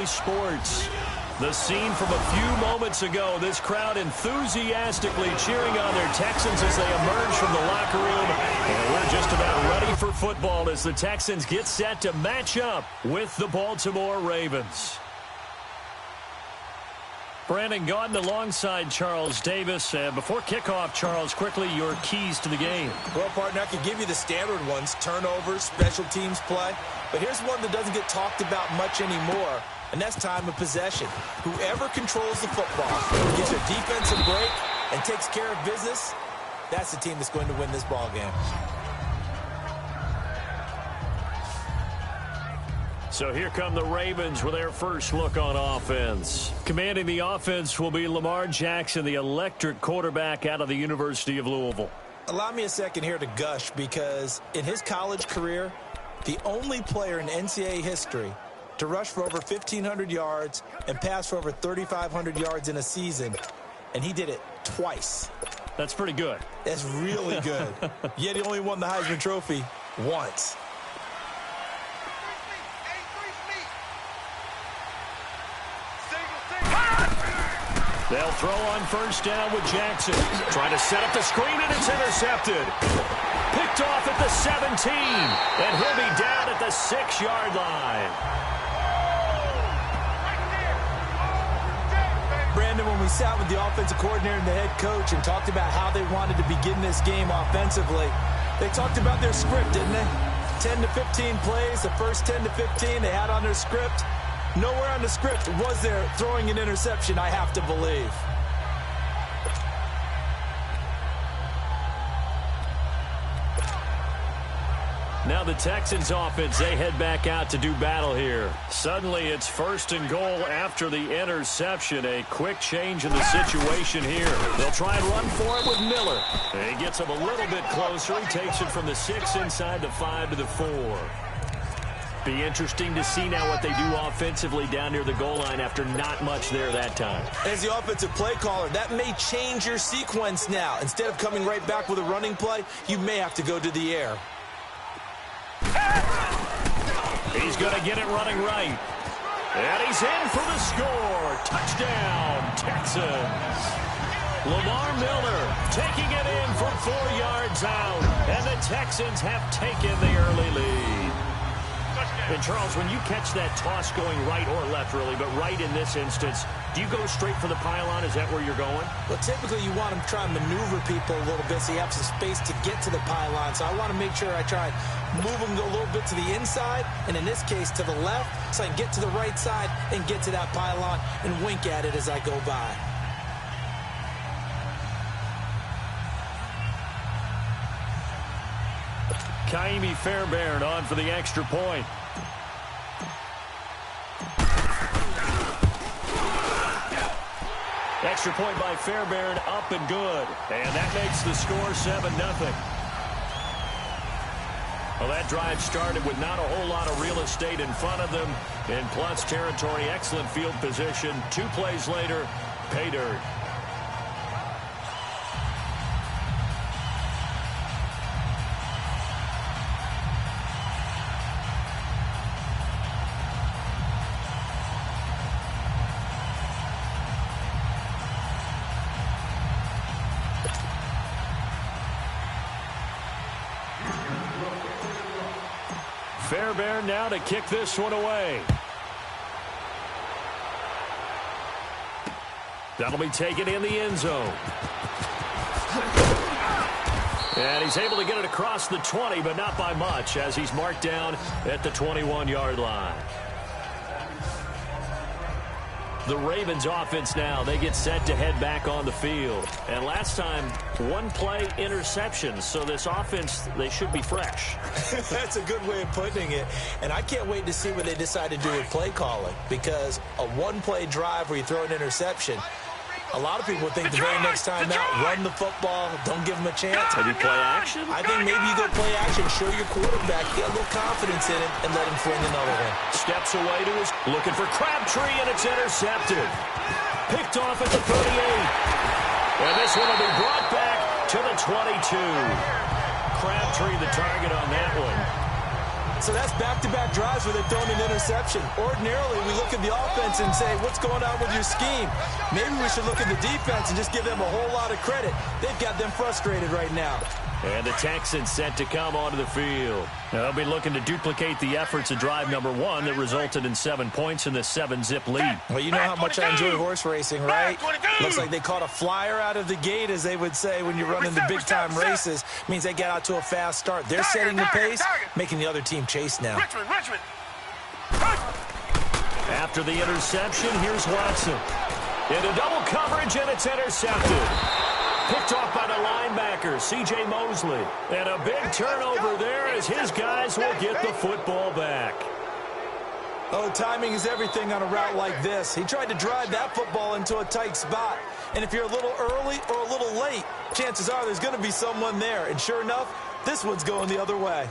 Sports. The scene from a few moments ago, this crowd enthusiastically cheering on their Texans as they emerge from the locker room. And we're just about ready for football as the Texans get set to match up with the Baltimore Ravens. Brandon Gaudin alongside Charles Davis. Before kickoff, Charles, quickly your keys to the game. Well, partner, I could give you the standard ones, turnovers, special teams play. But here's one that doesn't get talked about much anymore, and that's time of possession. Whoever controls the football, gets a defensive break, and takes care of business, that's the team that's going to win this ball game. So here come the Ravens with their first look on offense. Commanding the offense will be Lamar Jackson, the electric quarterback out of the University of Louisville. Allow me a second here to gush, because in his college career, the only player in NCAA history to rush for over 1,500 yards and pass for over 3,500 yards in a season, and he did it twice. That's pretty good. That's really good. Yet he only won the Heisman Trophy once. They'll throw on first down with Jackson. Trying to set up the screen, and it's intercepted. Picked off at the 17, and he'll be down at the 6-yard line. Brandon, when we sat with the offensive coordinator and the head coach and talked about how they wanted to begin this game offensively, they talked about their script, didn't they? 10 to 15 plays, the first 10 to 15 they had on their script. Nowhere on the script was there throwing an interception, I have to believe. Now the Texans offense, they head back out to do battle here. Suddenly it's first and goal after the interception. A quick change in the situation here. They'll try and run for it with Miller. He gets him a little bit closer. He takes it from the 6 inside the 5 to the 4. Be interesting to see now what they do offensively down near the goal line after not much there that time. As the offensive play caller, that may change your sequence now. Instead of coming right back with a running play, you may have to go to the air. He's going to get it running right. And he's in for the score. Touchdown, Texans. Lamar Miller taking it in from 4 yards out. And the Texans have taken the early lead. And, Charles, when you catch that toss going right or left, really, but right in this instance, do you go straight for the pylon? Is that where you're going? Well, typically you want to try and maneuver people a little bit so you have some space to get to the pylon. So I want to make sure I try and move them a little bit to the inside, and in this case to the left, so I can get to the right side and get to that pylon and wink at it as I go by. Kaimi Fairbairn on for the extra point. Extra point by Fairbairn, up and good. And that makes the score 7-0. Well, that drive started with not a whole lot of real estate in front of them. In plus territory, excellent field position. 2 plays later, pay dirt. Fairbairn now to kick this one away. That'll be taken in the end zone. And he's able to get it across the 20, but not by much, as he's marked down at the 21-yard line. The Ravens offense now, they get set to head back on the field. And last time, 1-play interception. So this offense, they should be fresh. That's a good way of putting it. And I can't wait to see what they decide to do with play calling. Because a 1-play drive where you throw an interception, a lot of people think the very next time out, run the football, don't give them a chance. Maybe play action? I think maybe you go play action, show your quarterback, get a little confidence in it, and let him fling another one. Steps away to his, looking for Crabtree, and it's intercepted. Picked off at the 38. And this one will be brought back to the 22. Crabtree the target on that one. so that's back-to-back drives where they've thrown an interception. Ordinarily, we look at the offense and say, what's going on with your scheme? Maybe we should look at the defense and just give them a whole lot of credit. They've got them frustrated right now. And the Texans set to come onto the field. They'll be looking to duplicate the efforts of drive number 1 that resulted in 7 points in the 7-zip lead. Well, you know how much I enjoy horse racing, right? Looks like they caught a flyer out of the gate, as they would say when you're running the big-time races. Means they get out to a fast start. They're setting the pace, making the other team chase now. After the interception, here's Watson. Into double coverage, and it's intercepted. Picked off by the linebacker, C.J. Mosley. And a big turnover there as his guys will get the football back. Oh, timing is everything on a route like this. He tried to drive that football into a tight spot. And if you're a little early or a little late, chances are there's going to be someone there. And sure enough, this one's going the other way.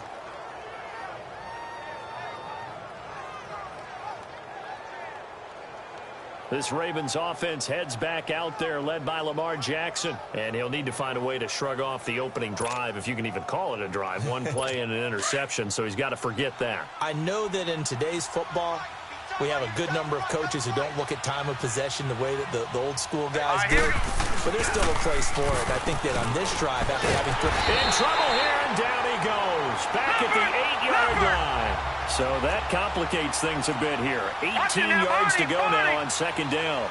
This Ravens offense heads back out there, led by Lamar Jackson. And he'll need to find a way to shrug off the opening drive, if you can even call it a drive. 1 play and an interception, so he's got to forget that. I know that in today's football, we have a good number of coaches who don't look at time of possession the way that the old school guys do. But there's still a place for it. I think that on this drive, after having put... In trouble here, and down he goes. Back at the 8-yard line. So that complicates things a bit here. 18 yards to go now on second down.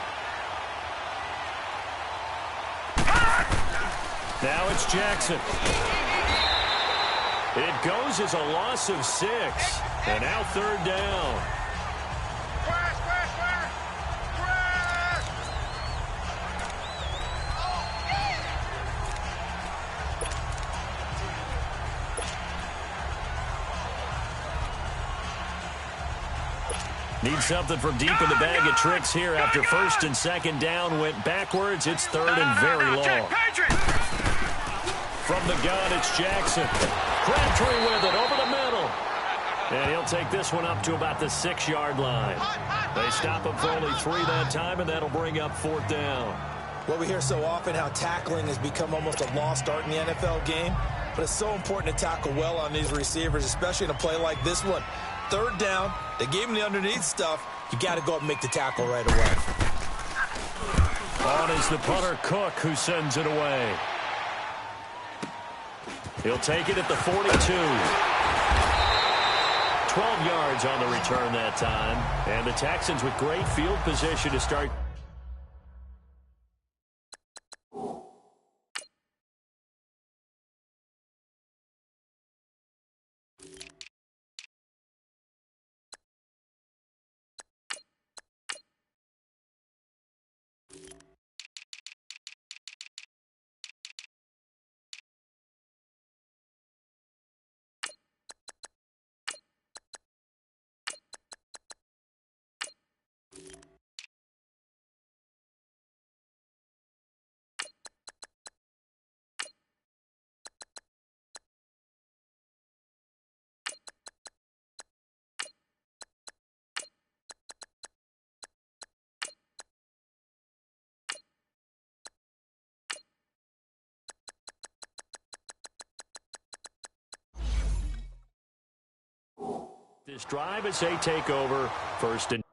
Now it's Jackson. It goes as a loss of 6. And now third down. Need something from deep in the bag of tricks here after first and second down went backwards. It's third and very long. From the gun, it's Jackson. Crabtree with it over the middle. And he'll take this one up to about the 6-yard line. They stop him for only 3 that time, and that'll bring up fourth down. Well, we hear so often how tackling has become almost a lost art in the NFL game. But it's so important to tackle well on these receivers, especially in a play like this one. Third down, they gave him the underneath stuff. You got to go up and make the tackle right away. On is the punter, Cook, who sends it away. He'll take it at the 42. 12 yards on the return that time. And the Texans with great field position to start. This drive as they take over first and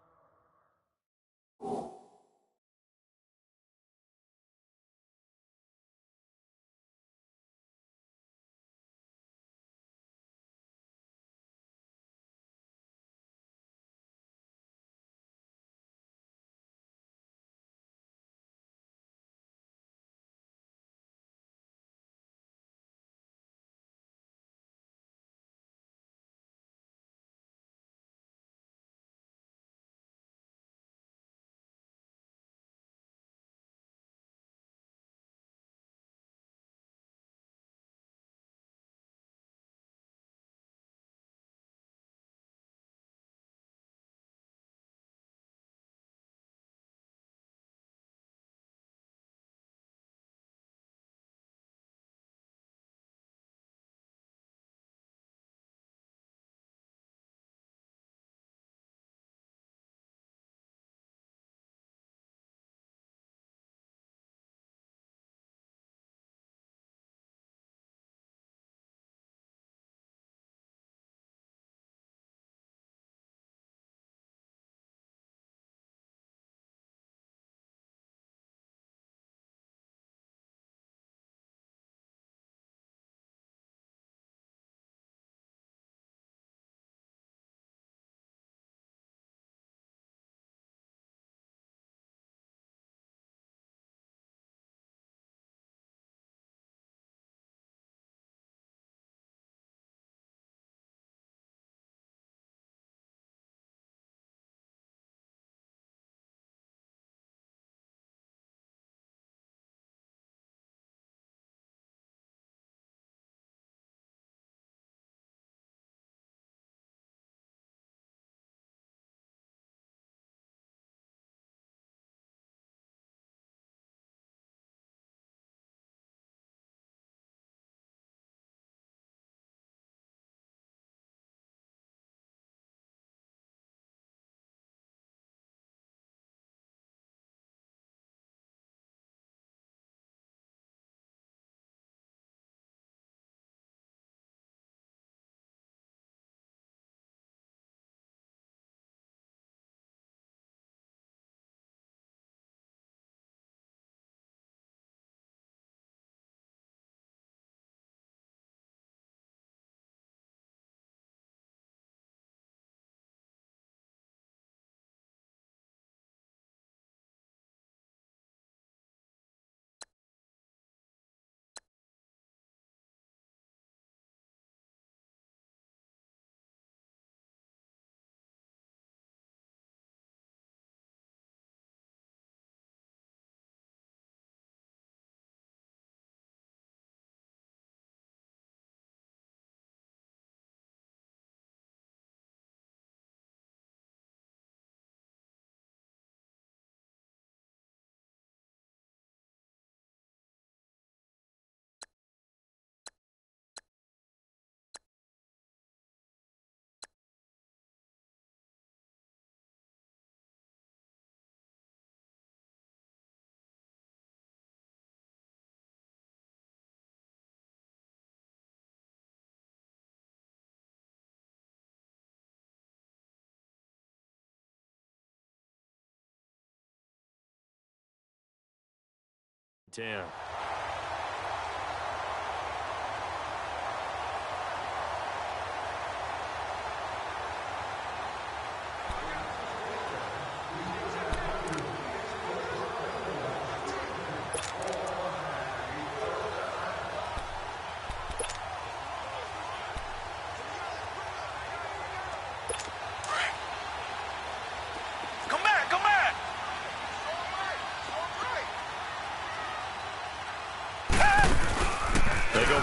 10.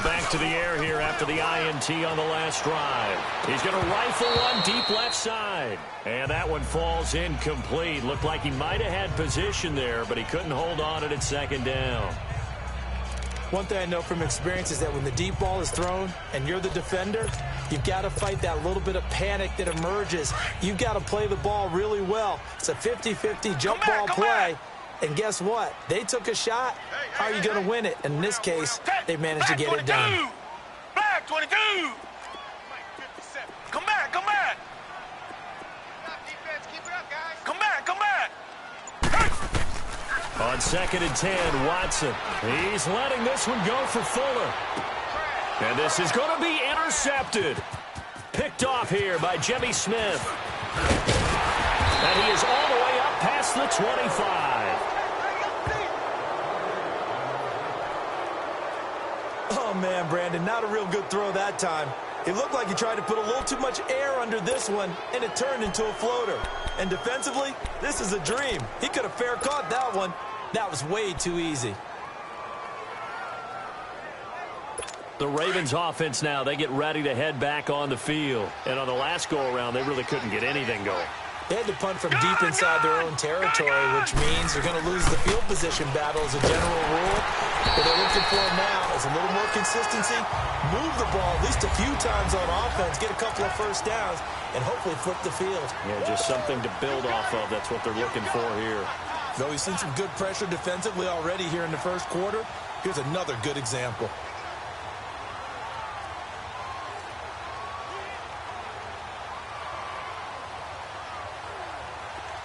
Back to the air here after the INT on the last drive. He's going to rifle one deep left side. And that one falls incomplete. Looked like he might have had position there, but he couldn't hold on at second down. One thing I know from experience is that when the deep ball is thrown and you're the defender, you've got to fight that little bit of panic that emerges. You've got to play the ball really well. It's a 50-50 jump ball play. And guess what? They took a shot. How are you going to win it? And in this case, they managed to get it done. Back 22. Come back, come back. Come back, come back. On 2nd and 10, Watson. He's letting this one go for Fuller. And this is going to be intercepted. Picked off here by Jimmy Smith. And he is all the way up past the 25. Oh, man, Brandon, not a real good throw that time. It looked like he tried to put a little too much air under this one, and it turned into a floater. And defensively, this is a dream. He could have fair caught that one. That was way too easy. The Ravens offense now, they get ready to head back on the field. And on the last go-around, they really couldn't get anything going. They had to punt from deep inside their own territory, which means they're going to lose the field position battle as a general rule. What they're looking for now is a little more consistency, move the ball at least a few times on offense, get a couple of first downs, and hopefully flip the field. Yeah, just something to build off of. That's what they're looking for here. Though we've seen some good pressure defensively already here in the first quarter, here's another good example.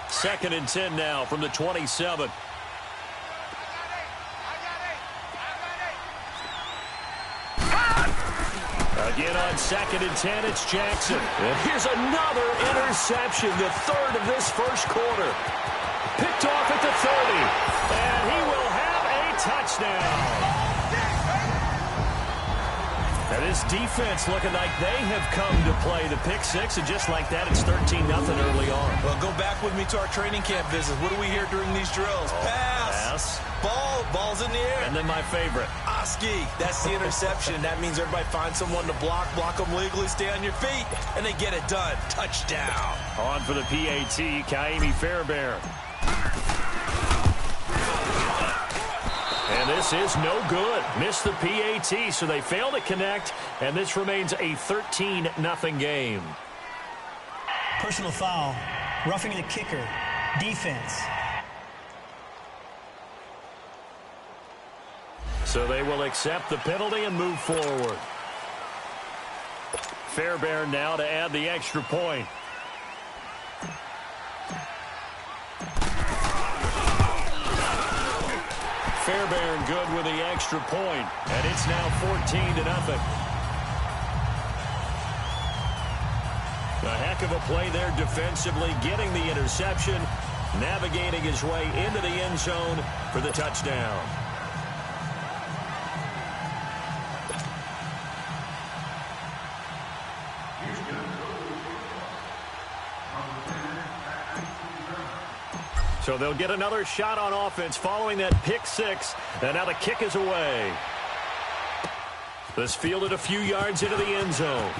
Second and 10 now from the 27. Again on 2nd and 10, it's Jackson. And here's another interception, the third of this first quarter. Picked off at the 30, and he will have a touchdown. And this defense looking like they have come to play the pick six, and just like that, it's 13-0 early on. Well, go back with me to our training camp visits. What do we hear during these drills? Pass. Ball's in the air. And then my favorite. Oski. That's the interception. That means everybody finds someone to block them legally, stay on your feet, and they get it done. Touchdown. On for the PAT, Kaimi Fairbairn. And this is no good. Missed the PAT, so they fail to connect, and this remains a 13-0 game. Personal foul, roughing the kicker, defense. So they will accept the penalty and move forward. Fairbairn now to add the extra point. Fairbairn good with the extra point, and it's now 14-0. A heck of a play there defensively, getting the interception, navigating his way into the end zone for the touchdown. So they'll get another shot on offense following that pick six, and now the kick is away. This fielded a few yards into the end zone.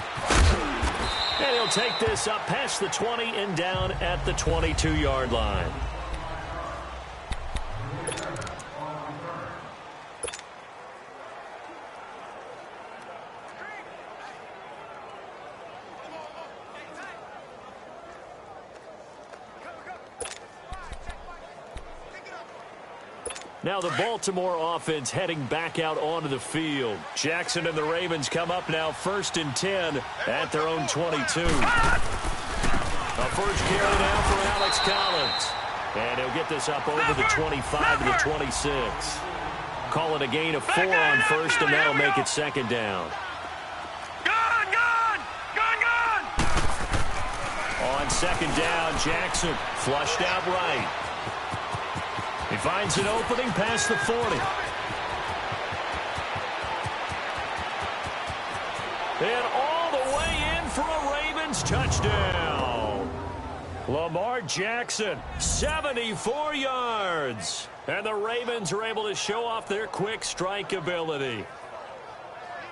And he'll take this up past the 20 and down at the 22-yard line. Now the Baltimore offense heading back out onto the field. Jackson and the Ravens come up now 1st and 10 at their own 22. A first carry now for Alex Collins. And he'll get this up over the 25 to the 26. call it a gain of 4 on first, and that'll make it second down. Gun, gun! Gun, gun! On second down, Jackson flushed out right. He finds an opening past the 40. And all the way in for a Ravens touchdown. Lamar Jackson, 74 yards. And the Ravens are able to show off their quick strike ability.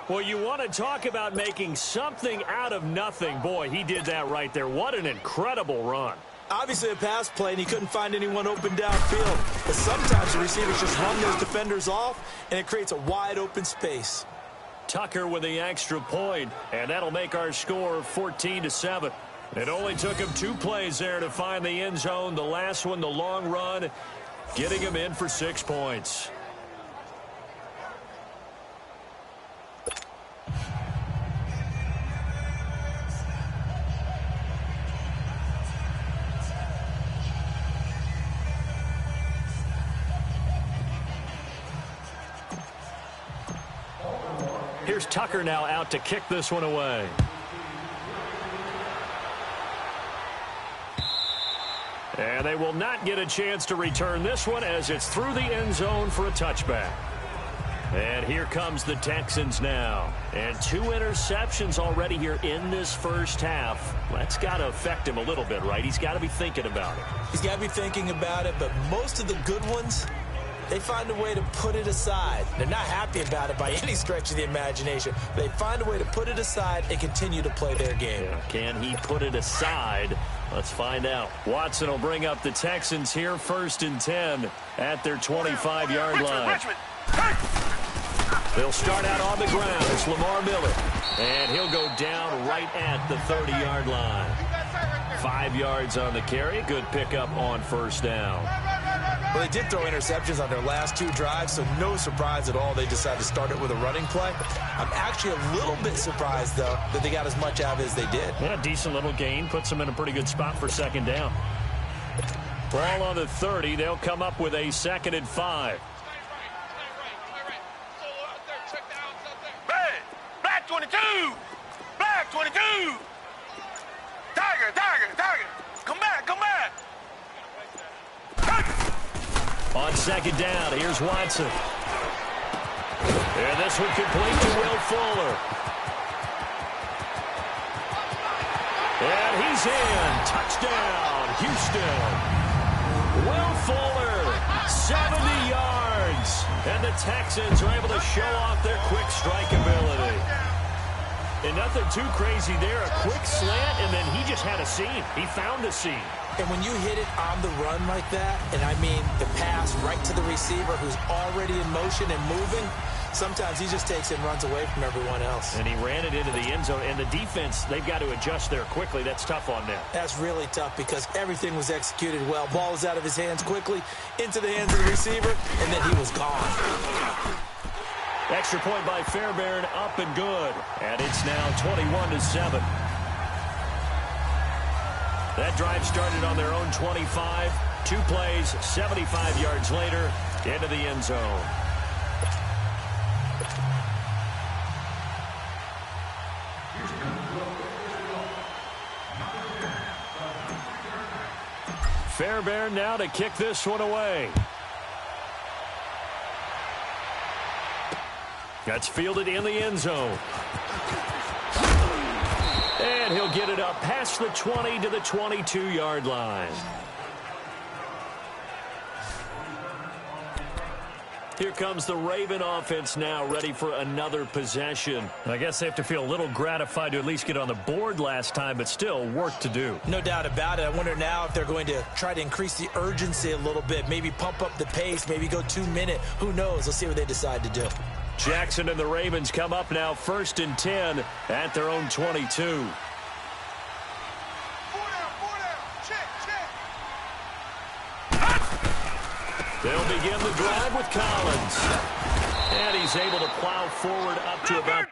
Well, you want to talk about making something out of nothing. Boy, he did that right there. What an incredible run. Obviously a pass play, and he couldn't find anyone open downfield. But sometimes the receivers just run those defenders off, and it creates a wide-open space. Tucker with the extra point, and that'll make our score 14-7. It only took him 2 plays there to find the end zone. The last one, the long run, getting him in for 6 points. Here's Tucker now out to kick this one away. And they will not get a chance to return this one as it's through the end zone for a touchback. And here comes the Texans now. And 2 interceptions already here in this first half. That's got to affect him a little bit, right? He's got to be thinking about it. He's got to be thinking about it, but most of the good ones, they find a way to put it aside. They're not happy about it by any stretch of the imagination. They find a way to put it aside and continue to play their game. Yeah, can he put it aside? Let's find out. Watson will bring up the Texans here, 1st and 10 at their 25-yard line. They'll start out on the ground. It's Lamar Miller. And he'll go down right at the 30-yard line. 5 yards on the carry. Good pickup on 1st down. Well, they did throw interceptions on their last 2 drives, so no surprise at all they decided to start it with a running play. I'm actually a little bit surprised, though, that they got as much out of it as they did. Yeah, decent little gain. Puts them in a pretty good spot for 2nd down. Ball on the 30. They'll come up with a 2nd and 5. Black 22! Black 22! Tiger, tiger, tiger! Come back, come back! On 2nd down, here's Watson. And this one complete to Will Fuller. And he's in. Touchdown, Houston. Will Fuller, 70 yards. And the Texans are able to show off their quick strike ability. And nothing too crazy there. A quick slant, and then he just had a seam. He found a seam. And when you hit it on the run like that, and I mean the pass right to the receiver who's already in motion and moving, sometimes he just takes it and runs away from everyone else. And he ran it into the end zone. And the defense, they've got to adjust there quickly. That's tough on them. That's really tough because everything was executed well. Ball was out of his hands quickly, into the hands of the receiver, and then he was gone. Extra point by Fairbairn, up and good. And it's now 21-7. That drive started on their own 25. 2 plays, 75 yards later, into the end zone. Fairbairn now to kick this one away. That's fielded in the end zone. And he'll get it up past the 20 to the 22-yard line. Here comes the Raven offense now, ready for another possession. I guess they have to feel a little gratified to at least get on the board last time, but still work to do. No doubt about it. I wonder now if they're going to try to increase the urgency a little bit, maybe pump up the pace, maybe go 2-minute. Who knows? Let's see what they decide to do. Jackson and the Ravens come up now 1st and 10 at their own 22. 4 down, 4 down. Check, check. They'll begin the drive with Collins. And he's able to plow forward up to about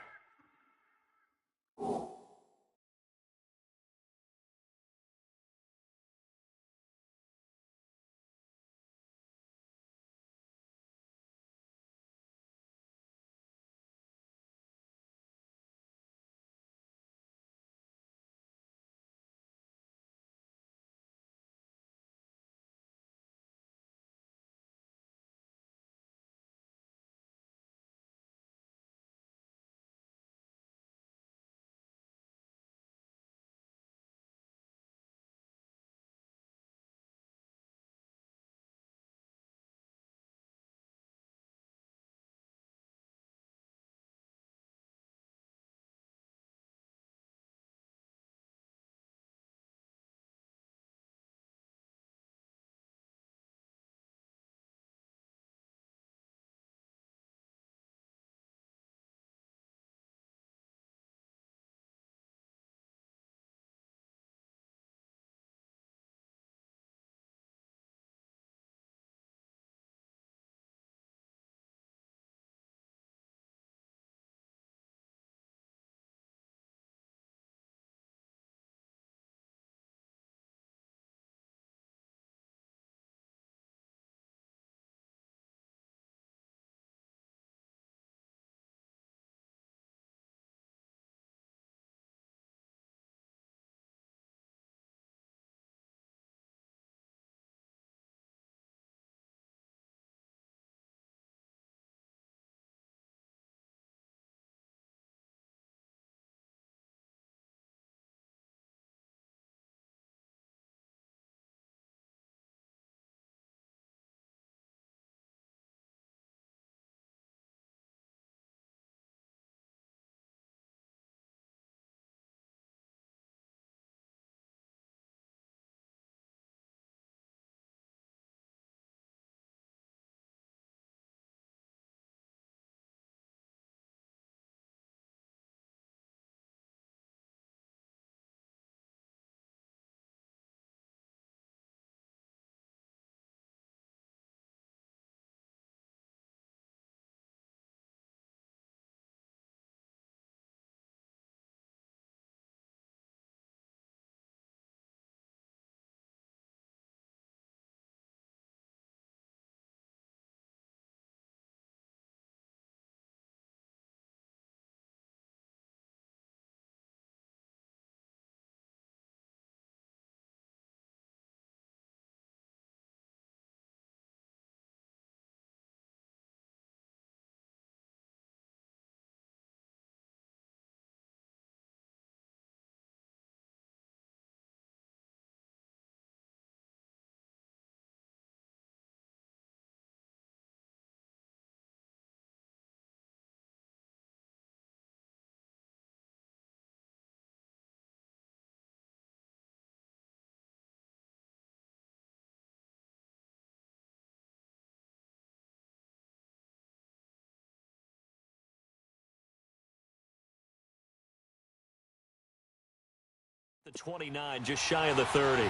The 29, just shy of the 30.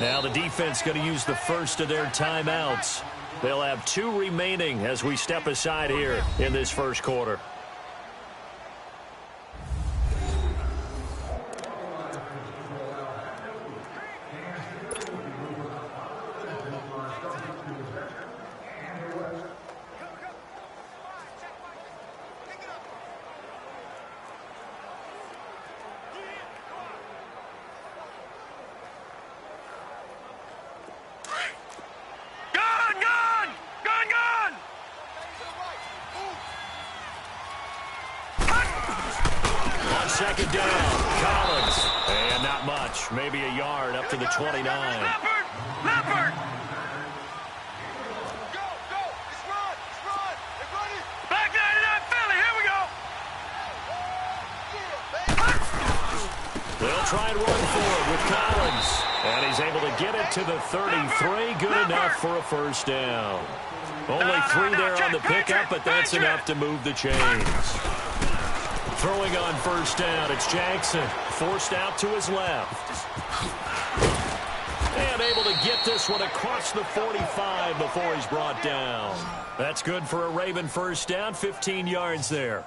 Now the defense going to use the first of their timeouts. They'll have 2 remaining as we step aside here in this first quarter. Second down, Collins. And not much. Maybe a yard up to the 29. Leopard! Go! Let's run! They're running! Back 99 Philly, here we go! They'll try and run forward with Collins. And he's able to get it to the 33. Good enough for a first down. Only 3 there on the pickup, but that's enough to move the chains. Throwing on first down, it's Jackson. Forced out to his left. And able to get this one across the 45 before he's brought down. That's good for a Raven first down, 15 yards there.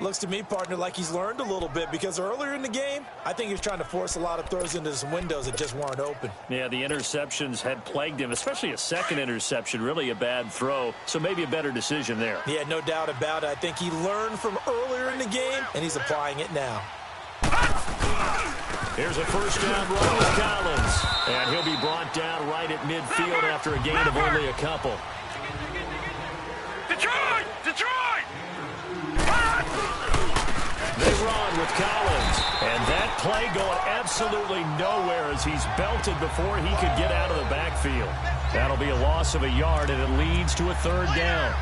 Looks to me, partner, like he's learned a little bit because earlier in the game, I think he was trying to force a lot of throws into some windows that just weren't open. Yeah, the interceptions had plagued him, especially a second interception, really a bad throw, so maybe a better decision there. Yeah, no doubt about it. I think he learned from earlier in the game, and he's applying it now. Here's a first down run with Collins, and he'll be brought down right at midfield after a gain of only a couple. Detroit! They run with Collins, and that play going absolutely nowhere as he's belted before he could get out of the backfield. That'll be a loss of a yard, and it leads to a third down.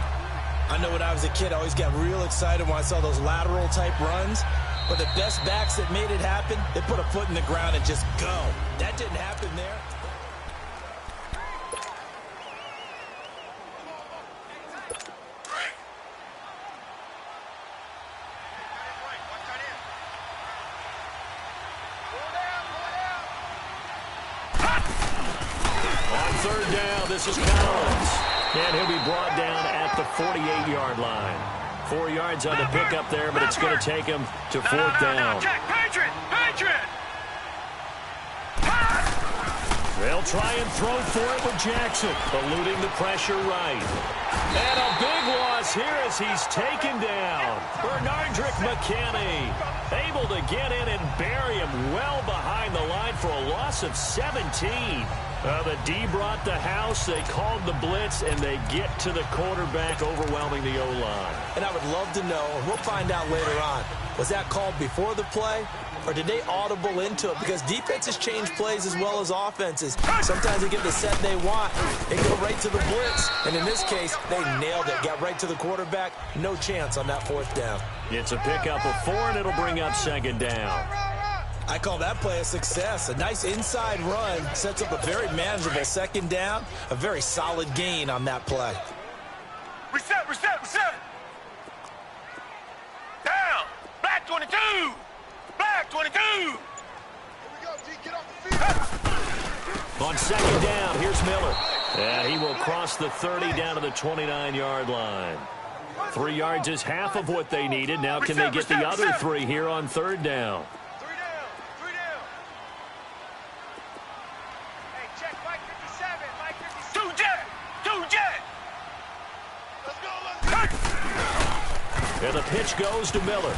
I know when I was a kid, I always got real excited when I saw those lateral-type runs, but the best backs that made it happen, they put a foot in the ground and just go. That didn't happen there. Third down, this is Collins. And he'll be brought down at the 48-yard line. 4 yards on the pickup there, but it's going to take him to fourth down. Patriot! They'll try and throw for it with Jackson, eluding the pressure right. And a big loss here as he's taken down. Bernardrick McKinney able to get in and bury him well behind the line for a loss of 17. The D brought the house, they called the blitz, and they get to the quarterback, overwhelming the O-line. And I would love to know, and we'll find out later on, was that called before the play, or did they audible into it? Because defenses change plays as well as offenses. Sometimes they get the set they want, they go right to the blitz, and in this case, they nailed it, got right to the quarterback, no chance on that fourth down. It's a pickup of 4, and it'll bring up second down. I call that play a success. A nice inside run sets up a very manageable second down. A very solid gain on that play. Reset! Down! Black 22! Black 22! Here we go, D, get off the field! On second down, here's Miller. And he will cross the 30 down to the 29-yard line. 3 yards is half of what they needed. Now can they get the other 3 here on third down? And the pitch goes to Miller.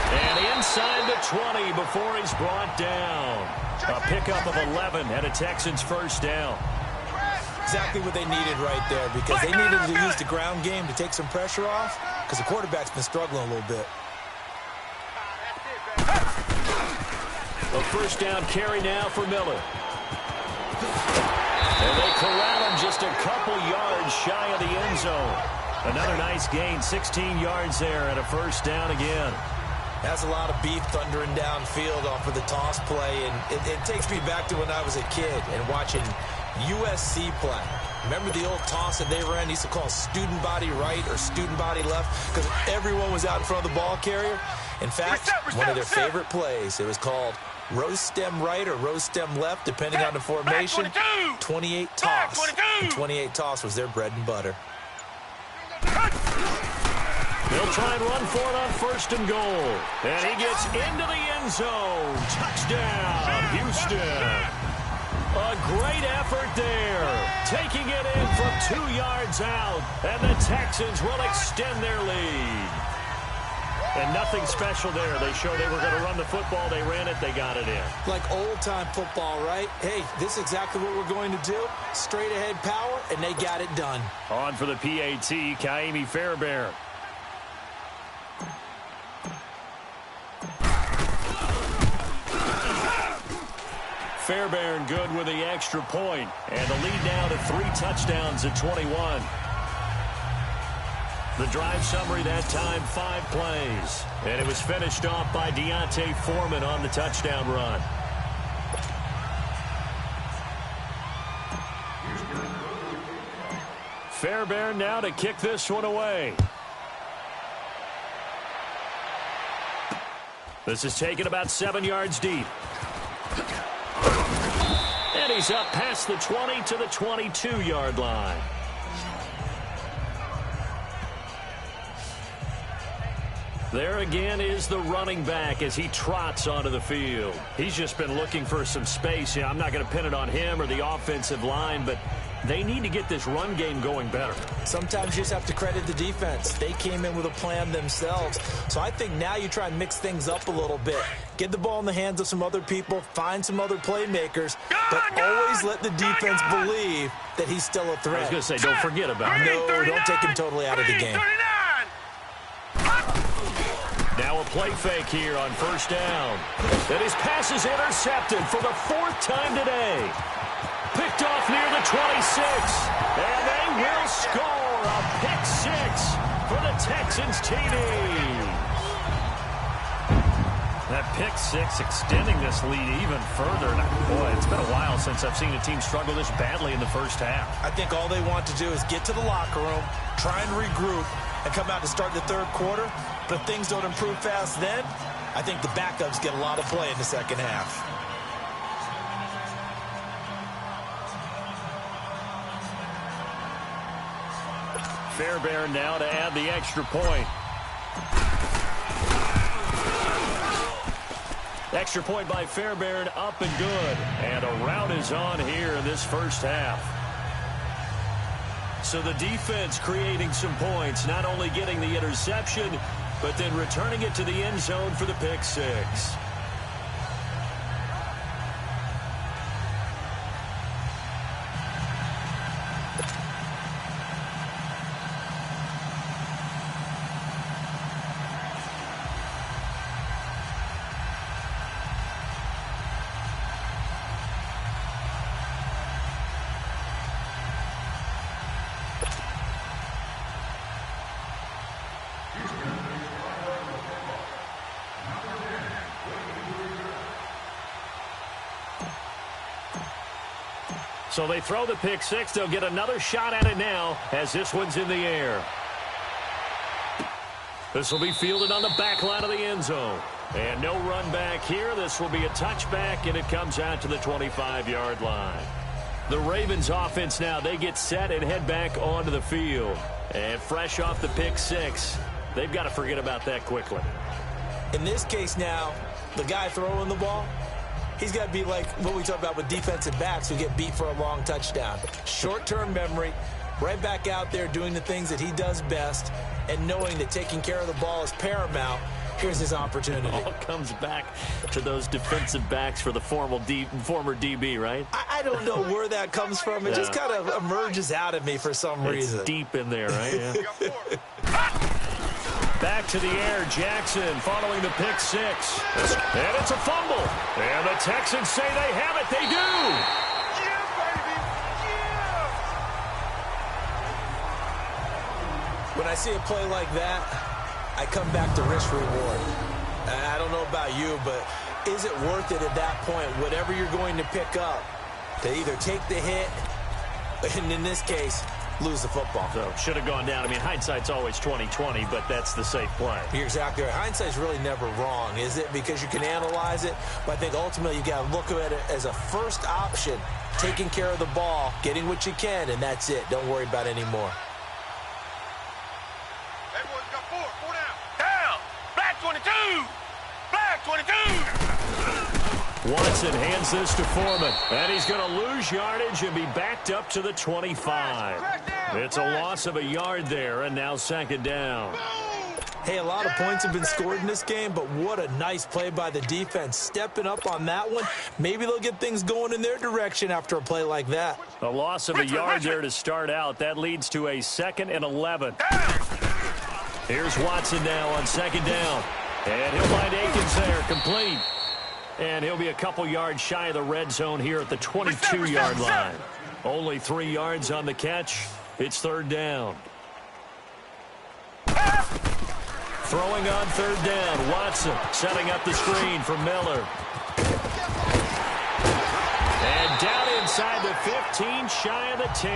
And inside the 20 before he's brought down. A pickup of 11 and a Texans first down. Exactly what they needed right there, because they needed to use the ground game to take some pressure off, because the quarterback's been struggling a little bit. A first down carry now for Miller. And they corral him just a couple yards shy of the end zone. Another nice gain, 16 yards there and a first down again. That's a lot of beef thundering downfield off of the toss play, and it takes me back to when I was a kid and watching USC play. Remember the old toss that they ran? They used to call student body right or student body left because everyone was out in front of the ball carrier. In fact, one of their favorite plays, it was called roast stem right or roast stem left, depending on the formation. 28 toss. And 28 toss was their bread and butter. They'll try and run for it on 1st and goal. And he gets into the end zone. Touchdown, Houston. A great effort there. Taking it in from 2 yards out. And the Texans will extend their lead. And nothing special there. They showed they were going to run the football. They ran it. They got it in. Like old-time football, right? Hey, this is exactly what we're going to do. Straight ahead power, and they got it done. On for the PAT, Kaimi Fairbairn. Fairbairn good with the extra point. And the lead now to 3 touchdowns at 21. The drive summary that time, 5 plays. And it was finished off by Deontay Foreman on the touchdown run. Fairbairn now to kick this one away. This is taken about 7 yards deep. And he's up past the 20 to the 22-yard line. There again is the running back as he trots onto the field. He's just been looking for some space. Yeah, I'm not going to pin it on him or the offensive line, but they need to get this run game going better. Sometimes you just have to credit the defense. They came in with a plan themselves. So I think now you try and mix things up a little bit. Get the ball in the hands of some other people, find some other playmakers, but always let the defense believe that he's still a threat. I was going to say, don't forget about it. No, don't take him totally out of the game. Now a play fake here on 1st down. And his pass is intercepted for the 4th time today. Picked off near the 26. And they will score a pick 6 for the Texans TD. That pick 6 extending this lead even further. And boy, it's been a while since I've seen a team struggle this badly in the 1st half. I think all they want to do is get to the locker room, try and regroup, and come out to start the 3rd quarter. But if things don't improve fast then, I think the backups get a lot of play in the 2nd half. Fairbairn now to add the extra point. Extra point by Fairbairn, up and good. And a rout is on here in this 1st half. So the defense creating some points, not only getting the interception, but then returning it to the end zone for the pick 6. So they throw the pick 6. They'll get another shot at it now as this one's in the air. This will be fielded on the back line of the end zone. And no run back here. This will be a touchback, and it comes out to the 25-yard line. The Ravens offense now, they get set and head back onto the field. And fresh off the pick 6, they've got to forget about that quickly. In this case now, the guy throwing the ball, he's got to be like what we talk about with defensive backs who get beat for a long touchdown. Short-term memory, right back out there doing the things that he does best, and knowing that taking care of the ball is paramount. Here's his opportunity. It all comes back to those defensive backs for the former DB, right? I don't know where that comes from. It just kind of emerges out of me for some reason. It's deep in there, right? Yeah. Back to the air, Jackson following the pick 6. And it's a fumble. And the Texans say they have it. They do. Yeah, baby. Yeah. When I see a play like that, I come back to risk reward. I don't know about you, but is it worth it at that point, whatever you're going to pick up, to either take the hit, and in this case, lose the football. So should have gone down. I mean, hindsight's always 20/20, but that's the safe play. You're exactly right. Hindsight's really never wrong, is it? Because you can analyze it, but I think ultimately you got to look at it as a first option, taking care of the ball, getting what you can, and that's it. Don't worry about it anymore. Everyone's got four down. Down. Black 22. Black 22. Watson hands this to Foreman, and he's going to lose yardage and be backed up to the 25. It's a loss of a yard there, and now second down. Hey, a lot of points have been scored in this game, but what a nice play by the defense. Stepping up on that one. Maybe they'll get things going in their direction after a play like that. A loss of a yard there to start out. That leads to a 2nd and 11. Here's Watson now on second down. And he'll find Akins there, complete. And he'll be a couple yards shy of the red zone here at the 22-yard line. Only 3 yards on the catch. It's third down. Throwing on third down, Watson setting up the screen for Miller. And down inside the 15, shy of the 10.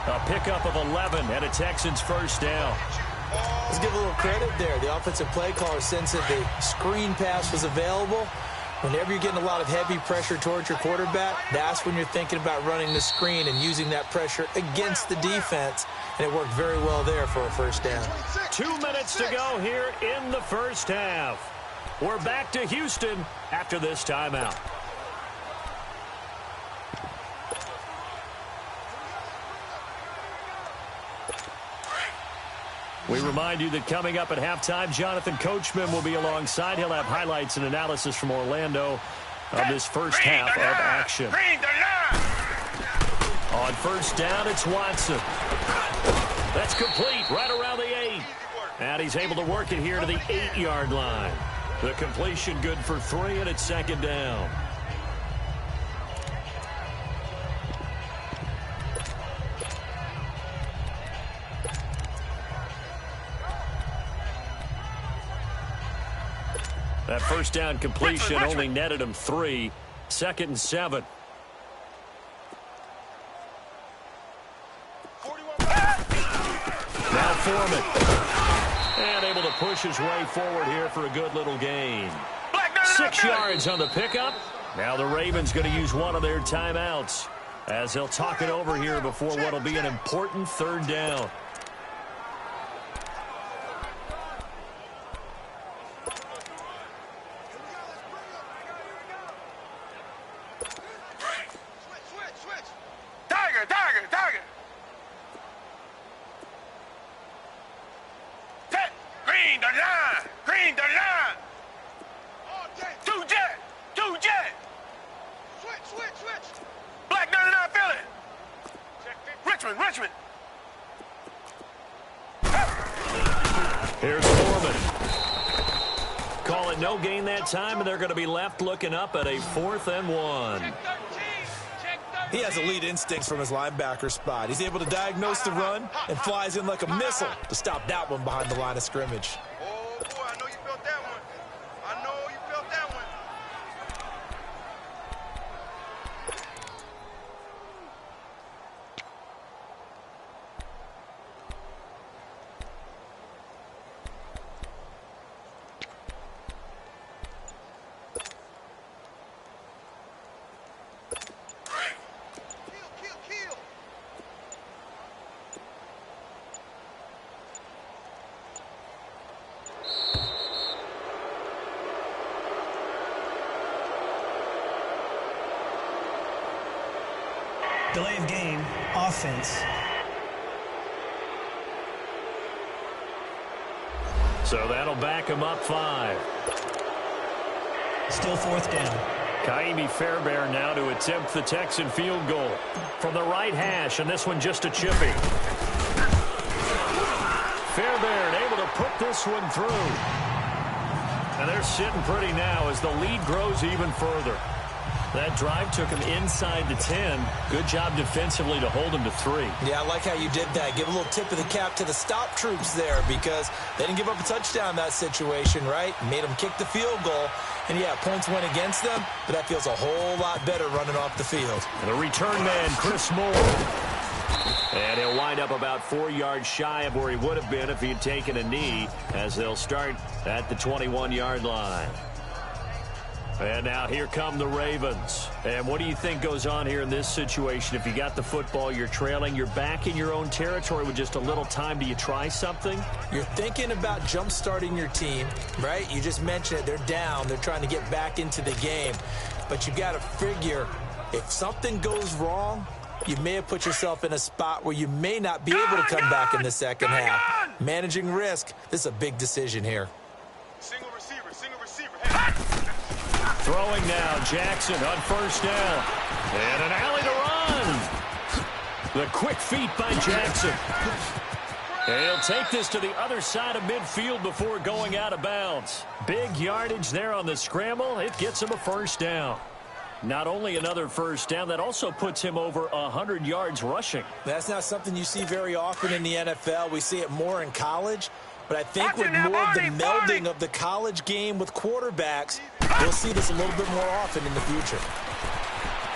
A pickup of 11 and a Texans first down. Let's give a little credit there. The offensive play caller sensed that the screen pass was available. Whenever you're getting a lot of heavy pressure towards your quarterback, that's when you're thinking about running the screen and using that pressure against the defense. And it worked very well there for a first down. 2 minutes to go here in the first half. We're back to Houston after this timeout. We remind you that coming up at halftime, Jonathan Coachman will be alongside. He'll have highlights and analysis from Orlando of this first half of action. On first down, it's Watson. That's complete right around the 8. And he's able to work it here to the 8-yard line. The completion good for 3, and it's second down. That first down completion only netted him 3. 2nd and 7. Now Foreman. And able to push his way forward here for a good little gain. 6 yards on the pickup. Now the Ravens going to use one of their timeouts as they'll talk it over here before what will be an important third down. Tiger. Green the line. 2 jet. Switch. Black 99 Philly. Richmond. Here's Foreman. Call it no gain that time, and they're going to be left looking up at a 4th and 1. He has elite instincts from his linebacker spot. He's able to diagnose the run and flies in like a missile to stop that one behind the line of scrimmage. Oh, boy, I know you felt that one. Delay of game, offense. So that'll back him up 5. Still 4th down. Kaimi Fairbairn now to attempt the Texan field goal from the right hash, and this one just a chippy. Fairbairn able to put this one through. And they're sitting pretty now as the lead grows even further. That drive took him inside the 10. Good job defensively to hold him to 3. Yeah, I like how you did that. Give a little tip of the cap to the stop troops there because they didn't give up a touchdown in that situation, right? Made them kick the field goal. And, yeah, points went against them, but that feels a whole lot better running off the field. The return man, Chris Moore. And he'll wind up about 4 yards shy of where he would have been if he had taken a knee, as they'll start at the 21-yard line. And now here come the Ravens. And what do you think goes on here in this situation? If you got the football, you're trailing, you're back in your own territory with just a little time. Do you try something? You're thinking about jump-starting your team, right? You just mentioned it. They're down. They're trying to get back into the game. But you got to figure, if something goes wrong, you may have put yourself in a spot where you may not be able to come back in the second half. Managing risk, this is a big decision here. Single receiver. Throwing now, Jackson on first down. And an alley to run. The quick feet by Jackson. And he'll take this to the other side of midfield before going out of bounds. Big yardage there on the scramble. It gets him a first down. Not only another first down, that also puts him over 100 yards rushing. That's not something you see very often in the NFL. We see it more in college. But I think with more of the melding of the college game with quarterbacks, we'll see this a little bit more often in the future.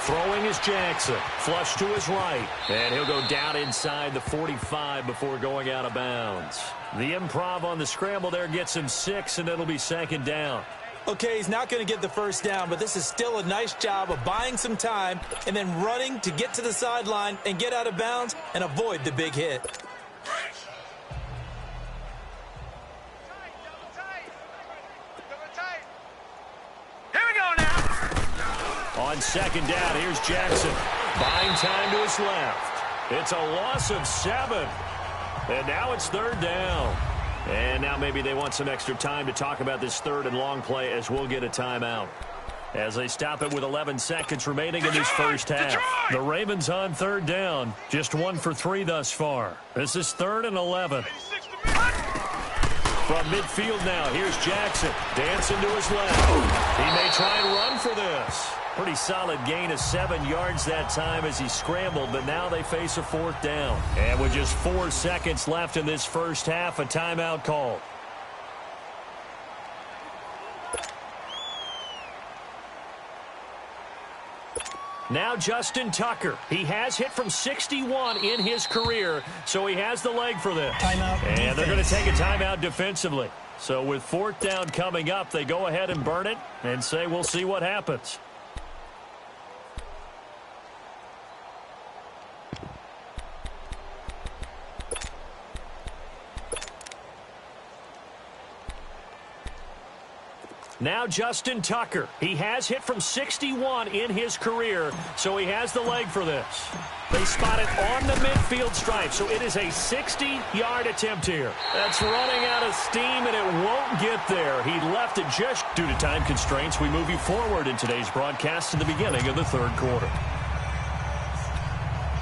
Throwing is Jackson. Flush to his right. And he'll go down inside the 45 before going out of bounds. The improv on the scramble there gets him 6, and it'll be second down. Okay, he's not going to get the first down, but this is still a nice job of buying some time and then running to get to the sideline and get out of bounds and avoid the big hit. On second down, here's Jackson. Buying time to his left. It's a loss of 7. And now it's third down. And now maybe they want some extra time to talk about this third and long play, as we'll get a timeout. As they stop it with 11 seconds remaining in this first half. The Ravens on third down. Just 1 for 3 thus far. This is 3rd and 11. From midfield now, here's Jackson. Dancing to his left. He may try and run for this. Pretty solid gain of 7 yards that time as he scrambled, but now they face a 4th down. And with just 4 seconds left in this first half, a timeout call. Now Justin Tucker. He has hit from 61 in his career, so he has the leg for this. Timeout. And they're going to take a timeout defensively. So with 4th down coming up, they go ahead and burn it and say we'll see what happens. Now Justin Tucker. He has hit from 61 in his career, so he has the leg for this. They spot it on the midfield stripe, so it is a 60-yard attempt here. That's running out of steam, and it won't get there. He left it just due to time constraints. We move you forward in today's broadcast to the beginning of the third quarter.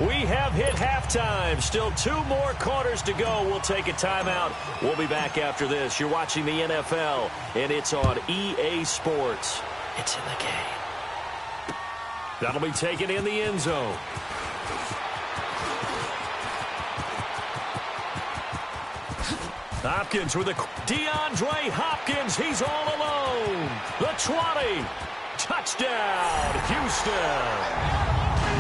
We have hit halftime. Still 2 more quarters to go. We'll take a timeout. We'll be back after this. You're watching the NFL, and it's on EA Sports. It's in the game. That'll be taken in the end zone. Hopkins with a DeAndre Hopkins. He's all alone. The 20. Touchdown, Houston.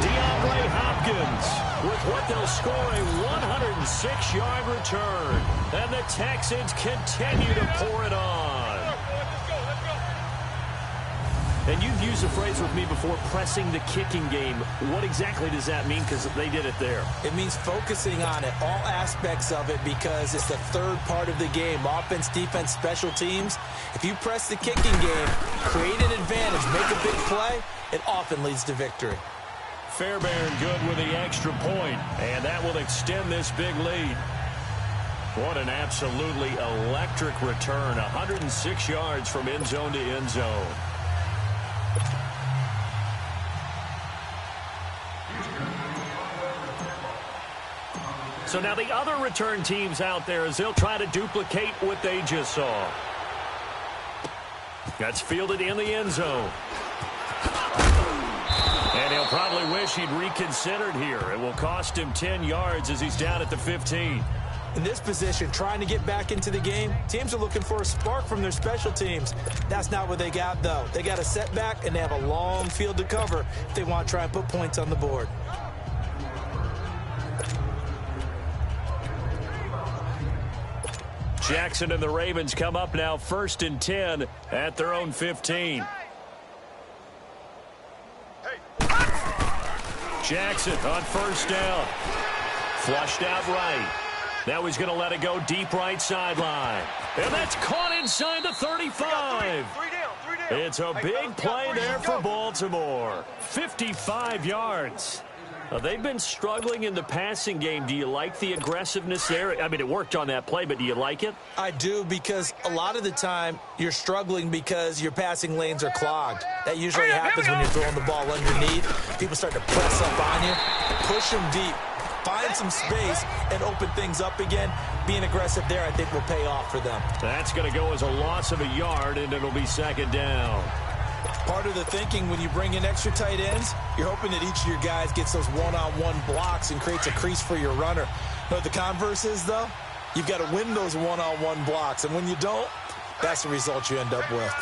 DeAndre Hopkins with what they'll score a 106-yard return. And the Texans continue to pour it on. And you've used the phrase with me before, pressing the kicking game. What exactly does that mean? Because they did it there. It means focusing on it, all aspects of it, because it's the third part of the game. Offense, defense, special teams. If you press the kicking game, create an advantage, make a big play, it often leads to victory. Fairbairn good with the extra point, and that will extend this big lead. What an absolutely electric return. 106 yards from end zone to end zone. So now the other return teams out there, as they'll try to duplicate what they just saw. That's fielded in the end zone. And he'll probably wish he'd reconsidered here. It will cost him 10 yards as he's down at the 15. In this position, trying to get back into the game, teams are looking for a spark from their special teams. That's not what they got, though. They got a setback, and they have a long field to cover if they want to try and put points on the board. Jackson and the Ravens come up now 1st and 10 at their own 15. Jackson on 1st down. Flushed out right. Now he's going to let it go deep right sideline. And that's caught inside the 35. It's a big play there for Baltimore. 55 yards. They've been struggling in the passing game. Do you like the aggressiveness there? I mean, it worked on that play, but do you like it? I do, because a lot of the time you're struggling because your passing lanes are clogged. That usually happens when you're throwing the ball underneath. People start to press up on you, push them deep, find some space, and open things up again. Being aggressive there, I think, will pay off for them. That's going to go as a loss of a yard, and it'll be 2nd down. Part of the thinking when you bring in extra tight ends, you're hoping that each of your guys gets those one-on-one blocks and creates a crease for your runner. You know what the converse is, though? You've got to win those one-on-one blocks, and when you don't, that's the result you end up with.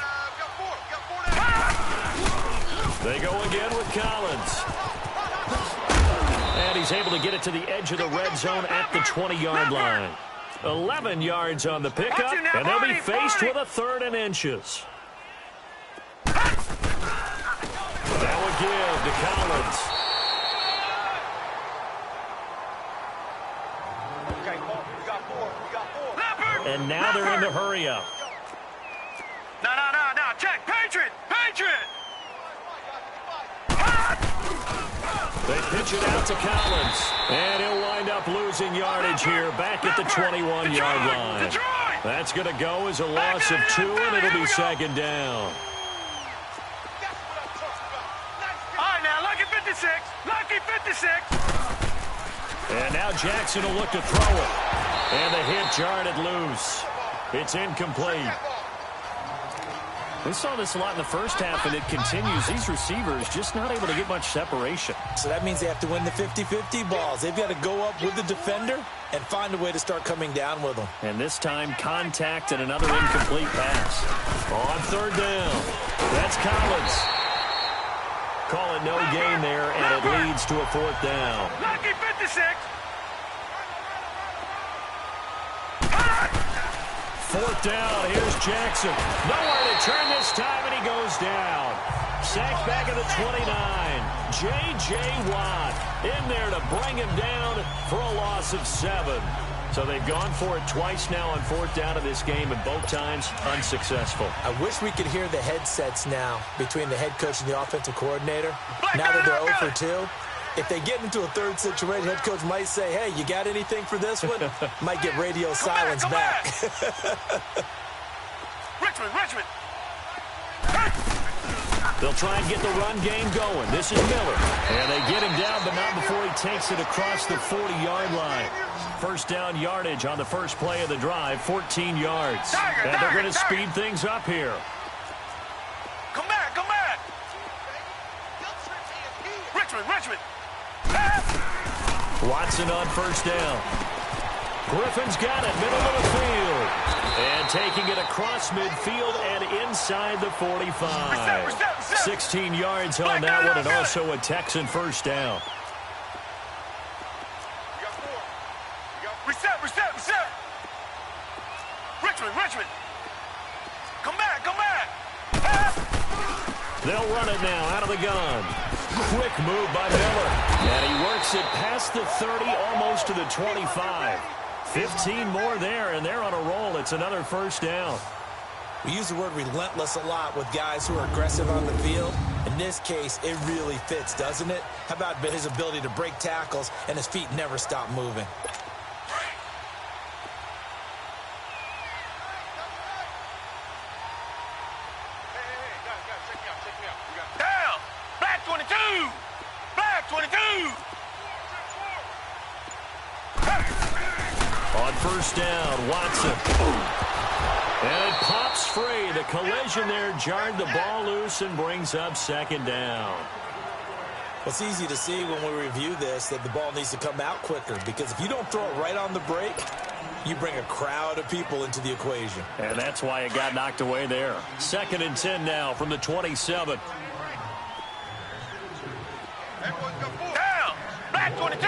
They go again with Collins. And he's able to get it to the edge of the red zone at the 20-yard line. 11 yards on the pickup, and they'll be faced with a 3rd and inches. That would give to Collins. Okay, we got four. And now they're in the hurry up. No. Check. Patriot. They pitch it out to Collins. And he'll wind up losing yardage here back at the 21-yard line. That's going to go as a loss of 2, and it'll be 2nd down. Lucky 56. And now Jackson will look to throw it. And the hit jarred it loose. It's incomplete. We saw this a lot in the first half, and it continues. These receivers just not able to get much separation. So that means they have to win the 50-50 balls. They've got to go up with the defender and find a way to start coming down with them. And this time, contact and another incomplete pass. On 3rd down. That's Collins. Call it no gain there, and it leads to a 4th down. Lucky 56. 4th down. Here's Jackson. Nowhere to turn this time, and he goes down. Sacked back at the 29. J.J. Watt in there to bring him down for a loss of 7. So they've gone for it twice now on 4th down of this game, and both times unsuccessful. I wish we could hear the headsets now between the head coach and the offensive coordinator. Now that they're 0 for 2, if they get into a 3rd situation, head coach might say, hey, you got anything for this one? Might get radio silence back. Richmond. They'll try and get the run game going. This is Miller. And they get him down, but not before he takes it across the 40-yard line. 1st down yardage on the first play of the drive, 14 yards. And they're going to speed things up here. Come back. Richmond. Watson on 1st down. Griffin's got it, middle of the field. And taking it across midfield and inside the 45. 16 yards on that one, and also a Texan 1st down. Reset. Richmond. Come back. They'll run it now out of the gun. Quick move by Miller. And he works it past the 30, almost to the 25. 15 more there, and they're on a roll. It's another 1st down. We use the word relentless a lot with guys who are aggressive on the field. In this case, it really fits, doesn't it? How about his ability to break tackles and his feet never stop moving? Down. Black 22. On 1st down, Watson. And it pops free. The collision there jarred the ball loose and brings up 2nd down. Well, it's easy to see when we review this that the ball needs to come out quicker, because if you don't throw it right on the break, you bring a crowd of people into the equation. And that's why it got knocked away there. 2nd and 10 now from the 27. Down. Black 22.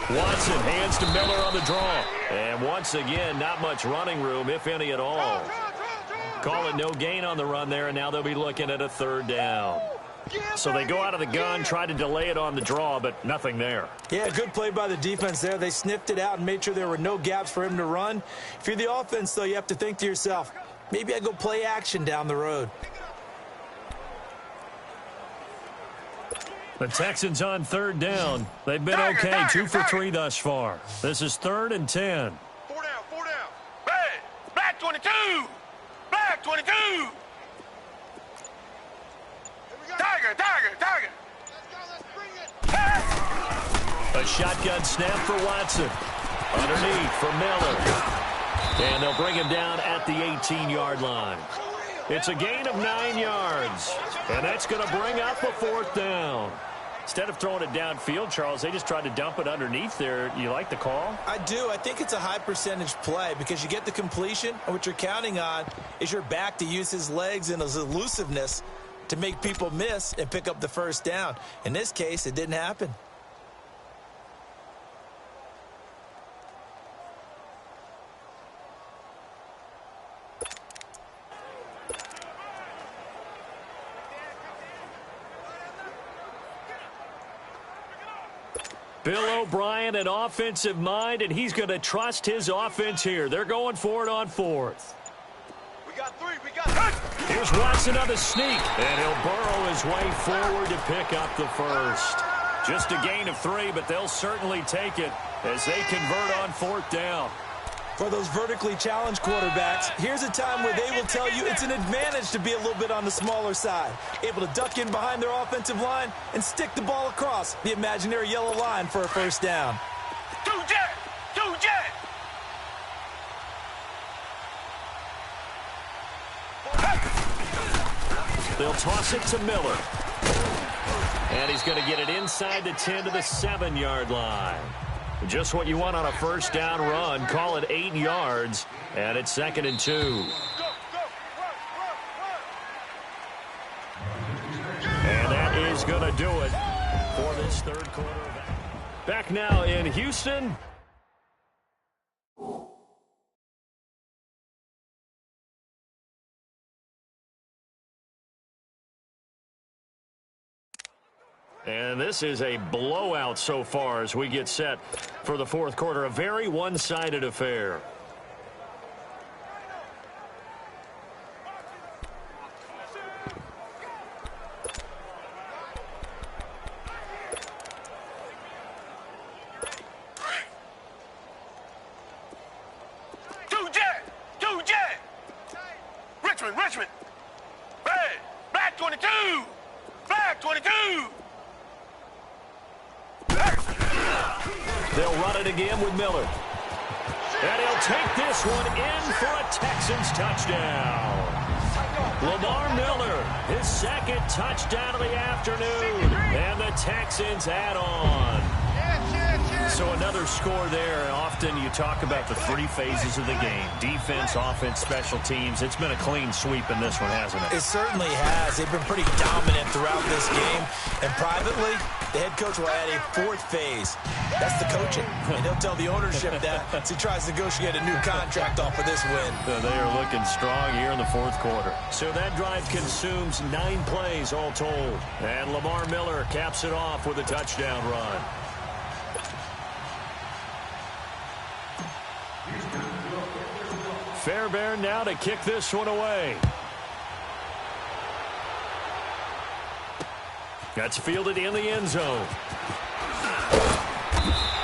Watson hands to Miller on the draw. And once again, not much running room, if any at all. Call it no gain on the run there, and now they'll be looking at a third down. So they go out of the gun, try to delay it on the draw, but nothing there. Yeah, good play by the defense there. They sniffed it out and made sure there were no gaps for him to run. If you're the offense, though, you have to think to yourself, maybe I go play action down the road. The Texans on third down. They've been okay, 2 for 3 thus far. This is 3rd and 10. 4 down, 4 down. Red, black 22. Black 22. Tiger, tiger, tiger. Let's bring it. A shotgun snap for Watson. Underneath for Miller. And they'll bring him down at the 18-yard line. It's a gain of 9 yards. And that's going to bring up a 4th down. Instead of throwing it downfield, Charles, they just tried to dump it underneath there. You like the call? I do. I think it's a high percentage play because you get the completion, and what you're counting on is your back to use his legs and his elusiveness to make people miss and pick up the first down. In this case, it didn't happen. Bill O'Brien, an offensive mind, and he's going to trust his offense here. They're going for it on 4th. We got 3, we got 3. Here's Watson on the sneak, and he'll burrow his way forward to pick up the first. Just a gain of 3, but they'll certainly take it as they convert on 4th down. For those vertically challenged quarterbacks, here's a time where they will tell you it's an advantage to be a little bit on the smaller side. Able to duck in behind their offensive line and stick the ball across the imaginary yellow line for a first down. 2 jet, 2 jet. They'll toss it to Miller. And he's going to get it inside the 10 to the 7-yard line. Just what you want on a first down run. Call it 8 yards, and it's 2nd and 2. And that is going to do it for this third quarter. Back now in Houston. And this is a blowout so far as we get set for the fourth quarter. A very one-sided affair. Two jet. Richmond. Red, black 22. Black 22. They'll run it again with Miller. And he'll take this one in for a Texans touchdown. Lamar Miller, his second touchdown of the afternoon. And the Texans add on. So another score there. Often you talk about the three phases of the game. Defense, offense, special teams. It's been a clean sweep in this one, hasn't it? It certainly has. They've been pretty dominant throughout this game. And privately, the head coach will add a fourth phase. That's the coaching. And he'll tell the ownership that as he tries to negotiate a new contract off of this win. They are looking strong here in the fourth quarter. So that drive consumes 9 plays all told. And Lamar Miller caps it off with a touchdown run. Fairbairn now to kick this one away. That's fielded in the end zone.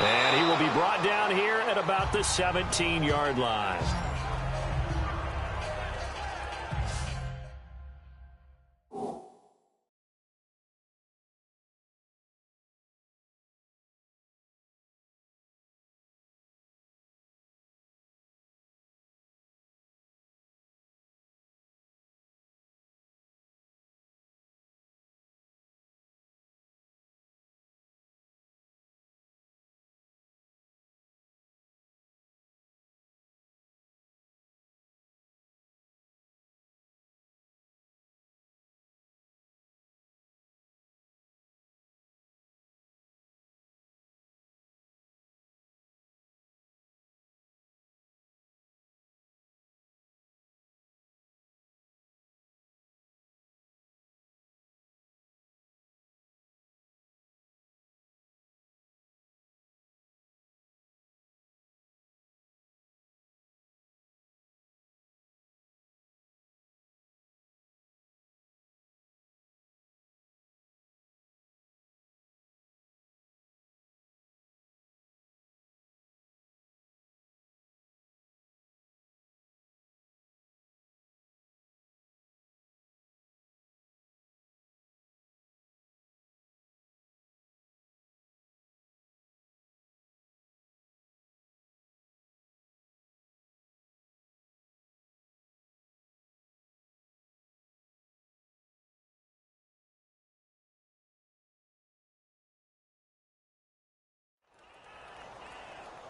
And he will be brought down here at about the 17-yard line.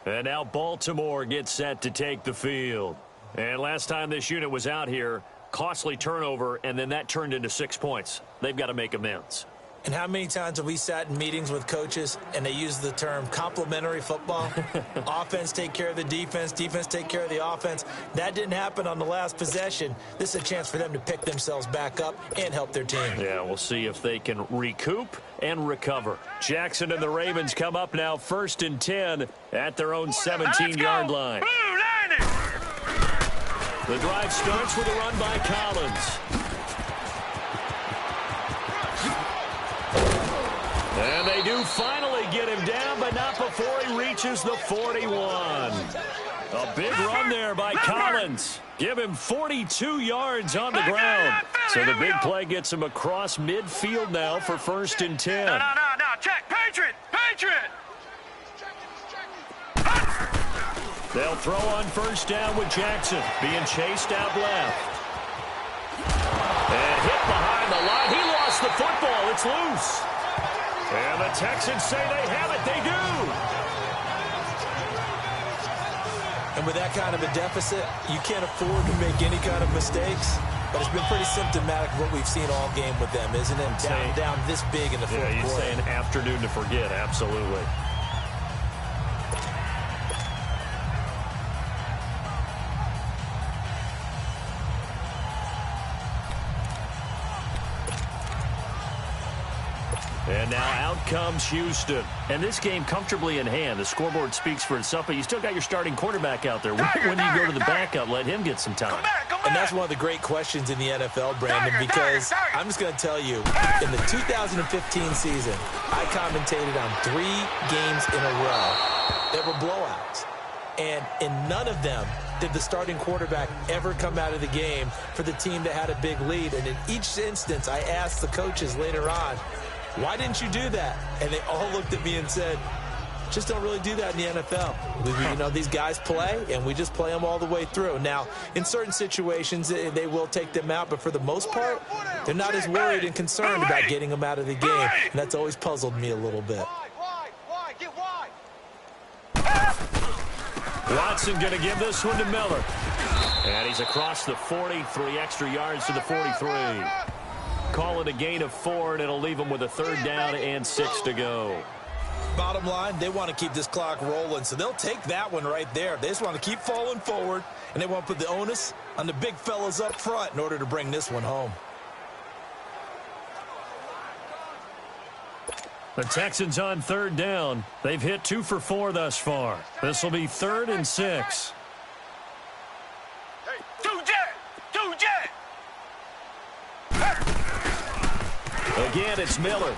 And now Baltimore gets set to take the field. And last time this unit was out here, costly turnover, and then that turned into 6 points. They've got to make amends. And how many times have we sat in meetings with coaches and they use the term complementary football? Offense take care of the defense, defense take care of the offense. That didn't happen on the last possession. This is a chance for them to pick themselves back up and help their team. Yeah, we'll see if they can recoup and recover. Jackson and the Ravens come up now 1st and 10 at their own 17-yard line. The drive starts with a run by Collins. And they do finally get him down, but not before he reaches the 41. A big run there by Collins. Give him 42 yards on the ground. So the big play gets him across midfield now for 1st and 10. No, check. Patriot. They'll throw on 1st down with Jackson being chased out left. And hit behind the line. He lost the football. It's loose. And the Texans say they have it. They do. And with that kind of a deficit, you can't afford to make any kind of mistakes. But it's been pretty symptomatic of what we've seen all game with them, isn't it? Down this big in the fourth quarter. You'd say an afternoon to forget. Absolutely. And now out comes Houston. And this game comfortably in hand. The scoreboard speaks for itself, but you still got your starting quarterback out there. When do you go to the backup? Let him get some time. And that's one of the great questions in the NFL, Brandon, because I'm just going to tell you, in the 2015 season, I commentated on 3 games in a row that were blowouts. And in none of them did the starting quarterback ever come out of the game for the team that had a big lead. And in each instance, I asked the coaches later on, why didn't you do that? And they all looked at me and said, just don't really do that in the NFL. These guys play, and we just play them all the way through. Now, in certain situations, they will take them out, but for the most part, they're not as worried and concerned about getting them out of the game. And that's always puzzled me a little bit. Watson going to give this one to Miller. And he's across the 43 extra yards to the 43. Call it a gain of 4, and it'll leave them with a 3rd down and 6 to go. Bottom line, they want to keep this clock rolling, so they'll take that one right there. They just want to keep falling forward, and they want to put the onus on the big fellas up front in order to bring this one home. The Texans on 3rd down. They've hit 2 for 4 thus far. This will be 3rd and 6. Hey, two jet. Again, it's Miller.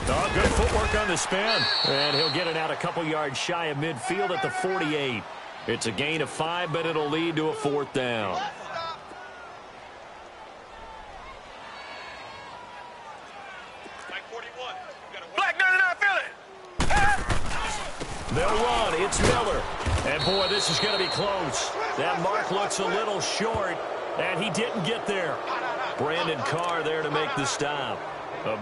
Oh, good footwork on the spin. And he'll get it out a couple yards shy of midfield at the 48. It's a gain of 5, but it'll lead to a 4th down. Black 99 Philly. They'll run. It's Miller. And, boy, this is going to be close. That mark looks a little short, and he didn't get there. Brandon Carr there to make the stop.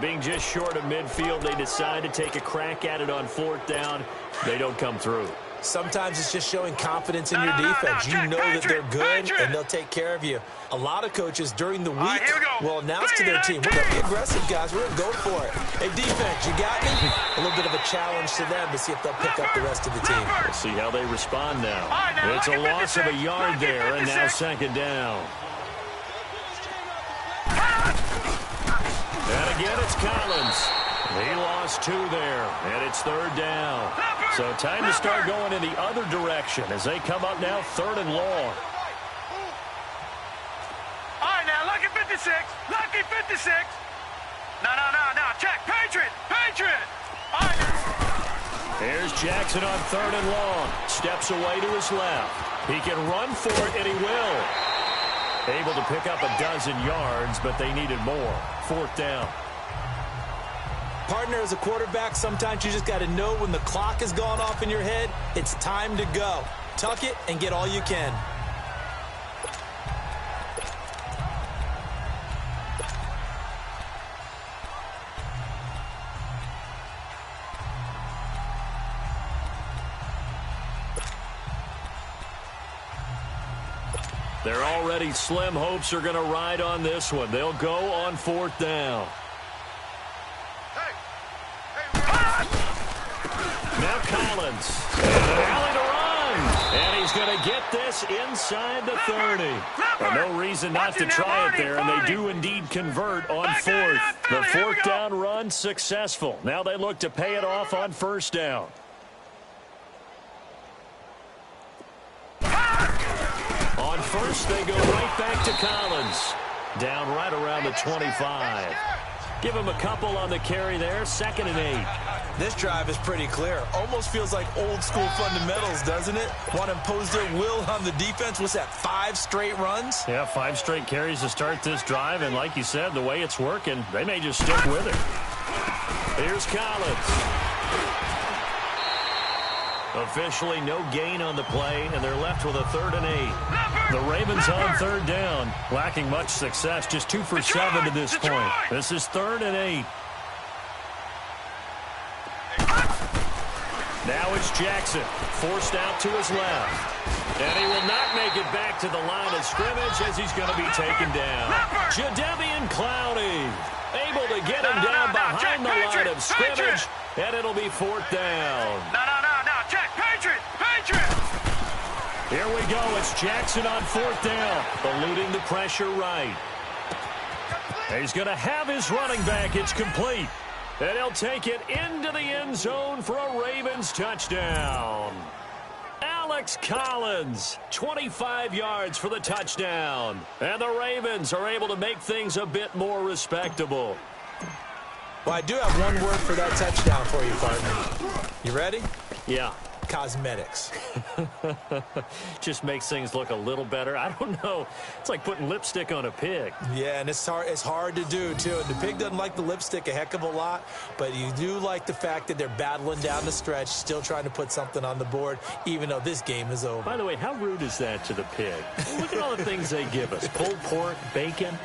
Being just short of midfield, they decide to take a crack at it on 4th down. They don't come through. Sometimes it's just showing confidence in your defense. You know that they're good, and they'll take care of you. A lot of coaches during the week will announce to their team, we're going to be aggressive, guys. We're going to go for it. Hey, defense, you got me? A little bit of a challenge to them to see if they'll pick up the rest of the team. We'll see how they respond now. It's a loss of a yard there, and now 2nd down. And again, it's Collins. He lost 2 there, and it's 3rd down. So time to start going in the other direction as they come up now 3rd and long. All right, now, lucky 56. Lucky 56. No. Check. Patriot. All right, now. Here's Jackson on 3rd and long. Steps away to his left. He can run for it, and he will. Able to pick up a dozen yards, but they needed more. 4th down. Partner, as a quarterback, sometimes you just got to know when the clock has gone off in your head, it's time to go. Tuck it and get all you can. Their already slim hopes are going to ride on this one. They'll go on 4th down. Now Collins. And an alley to run. And he's going to get this inside the 30. Well, no reason not to try it there, and they do indeed convert on 4th. The 4th down run successful. Now they look to pay it off on 1st down. On 1st, they go right back to Collins. Down right around the 25. Give him a couple on the carry there. 2nd and 8. This drive is pretty clear. Almost feels like old school fundamentals, doesn't it? Want to impose their will on the defense. What's that, 5 straight runs? Yeah, 5 straight carries to start this drive. And like you said, the way it's working, they may just stick with it. Here's Collins. Officially no gain on the play, and they're left with a 3rd and 8. The Ravens on 3rd down. Lacking much success, just 2 for 7 to this point. This is 3rd and 8. Now it's Jackson, forced out to his left. And he will not make it back to the line of scrimmage as he's going to be taken down. Jadeveon Clowney able to get him down behind the line of scrimmage, and it'll be 4th down. No, Jack, Patriot! Here we go. It's Jackson on 4th down, eluding the pressure right. He's going to have his running back. It's complete. And he'll take it into the end zone for a Ravens touchdown. Alex Collins, 25 yards for the touchdown. And the Ravens are able to make things a bit more respectable. Well, I do have one word for that touchdown for you, partner. You ready? Yeah. Cosmetics. Just makes things look a little better. I don't know. It's like putting lipstick on a pig. Yeah, and it's hard to do, too. And the pig doesn't like the lipstick a heck of a lot, but you do like the fact that they're battling down the stretch, still trying to put something on the board, even though this game is over. By the way, how rude is that to the pig? Look at all the things they give us. Pulled pork, bacon.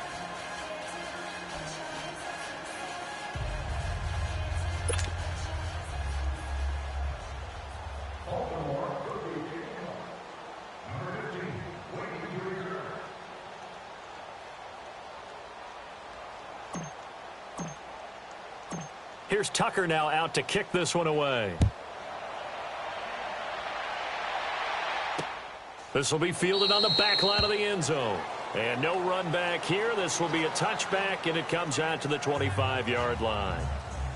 Here's Tucker now out to kick this one away. This will be fielded on the back line of the end zone. And no run back here. This will be a touchback, and it comes out to the 25-yard line.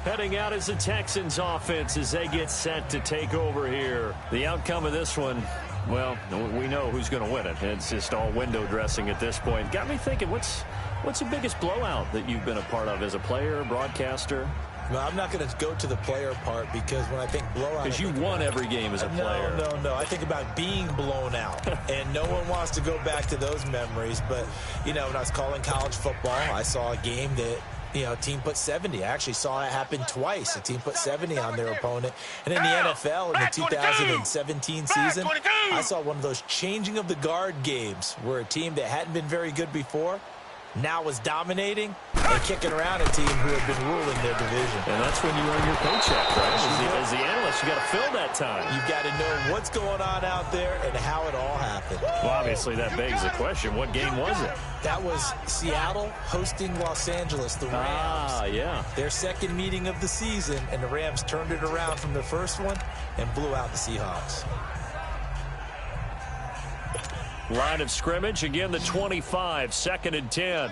Heading out is the Texans offense as they get set to take over here. The outcome of this one, well, we know who's going to win it. It's just all window dressing at this point. Got me thinking, what's the biggest blowout that you've been a part of as a player, broadcaster? Well, I'm not going to go to the player part because when I think blowout... Because you won every game as a player. No. I think about being blown out. And no one wants to go back to those memories. But, you know, when I was calling college football, I saw a game that, you know, a team put 70. I actually saw it happen twice. A team put 70 on their opponent. And in the NFL, in the 2017 season, I saw one of those changing of the guard games where a team that hadn't been very good before now was dominating and kicking around a team who had been ruling their division. And that's when you earn your paycheck, right? As the analyst, you got to fill that time. You've got to know what's going on out there and how it all happened. Well, obviously, that begs the question, what game was it? That was Seattle hosting Los Angeles, the Rams. Ah, yeah. Their second meeting of the season, and the Rams turned it around from the first one and blew out the Seahawks. Line of scrimmage, again the 25, 2nd and 10.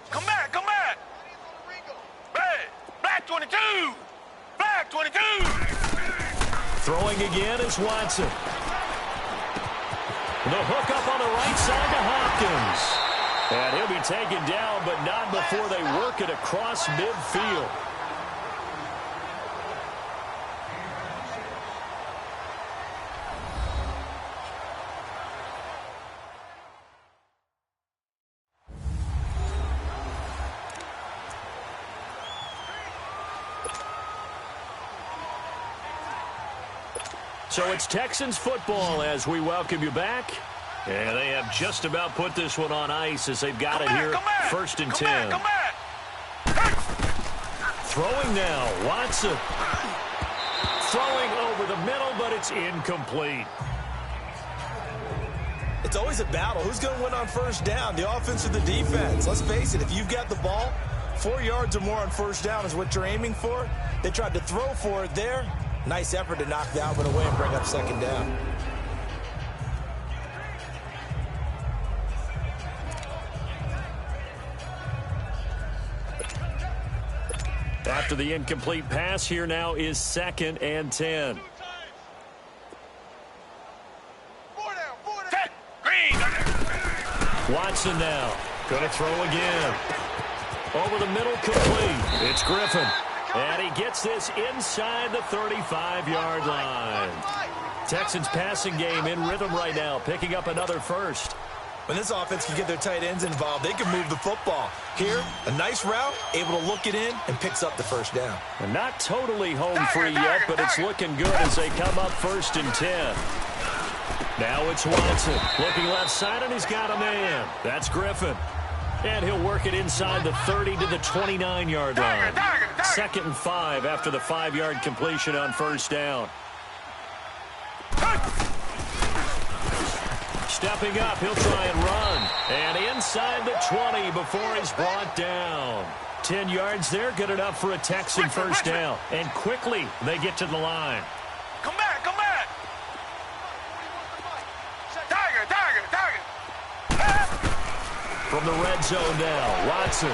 Come back. Hey, black 22. Black 22. Throwing again is Watson. The hook up on the right side to Hopkins. And he'll be taken down, but not before they work it across midfield. So it's Texans football as we welcome you back. And they have just about put this one on ice as they've got it here, 1st and 10. Come back. Throwing now, Watson. Throwing over the middle, but it's incomplete. It's always a battle. Who's going to win on first down, the offense or the defense? Let's face it, if you've got the ball, 4 yards or more on first down is what you're aiming for. They tried to throw for it there. Nice effort to knock that one away and bring up second down. After the incomplete pass, here now is 2nd and 10. Watson now. Going to throw again. Over the middle, complete. It's Griffin. And he gets this inside the 35-yard line. Texans passing game in rhythm right now, picking up another first. When this offense can get their tight ends involved, they can move the football. Here, a nice route, able to look it in, and picks up the first down. And not totally home free yet, but it's looking good as they come up 1st and 10. Now it's Watson. Looking left side, and he's got a man. That's Griffin. And he'll work it inside the 30 to the 29-yard line. 2nd and 5 after the 5-yard completion on first down. Stepping up, he'll try and run. And inside the 20 before he's brought down. 10 yards there, good enough for a Texan first down. And quickly, they get to the line. Come back, come back. Tiger. From the red zone now, Watson.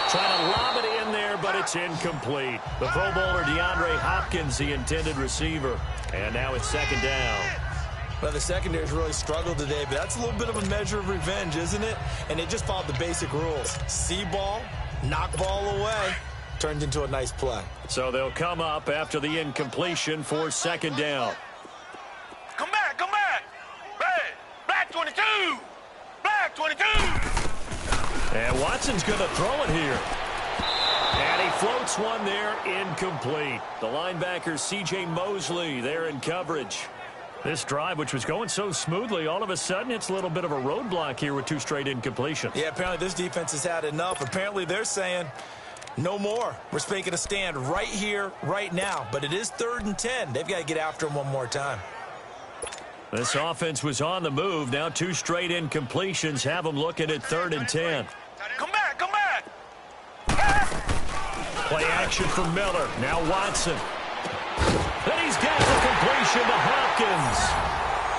Trying to lob it in there, but it's incomplete. The Pro Bowler DeAndre Hopkins, the intended receiver. And now it's 2nd down. Well, the secondary's really struggled today, but that's a little bit of a measure of revenge, isn't it? And it just followed the basic rules. See ball, knock ball away, turned into a nice play. So they'll come up after the incompletion for 2nd down. Come back. Hey, black 22. Black 22. And Watson's going to throw it here. And he floats one there, incomplete. The linebacker, C.J. Mosley, there in coverage. This drive, which was going so smoothly, all of a sudden it's a little bit of a roadblock here with 2 straight incompletions. Yeah, apparently this defense has had enough. Apparently they're saying, no more. We're making a stand right here, right now. But it is 3rd and 10. They've got to get after him one more time. This offense was on the move. Now 2 straight incompletions have them looking at 3rd and 10. Come back. Play action for Miller. Now Watson. And he's got the completion to Hopkins.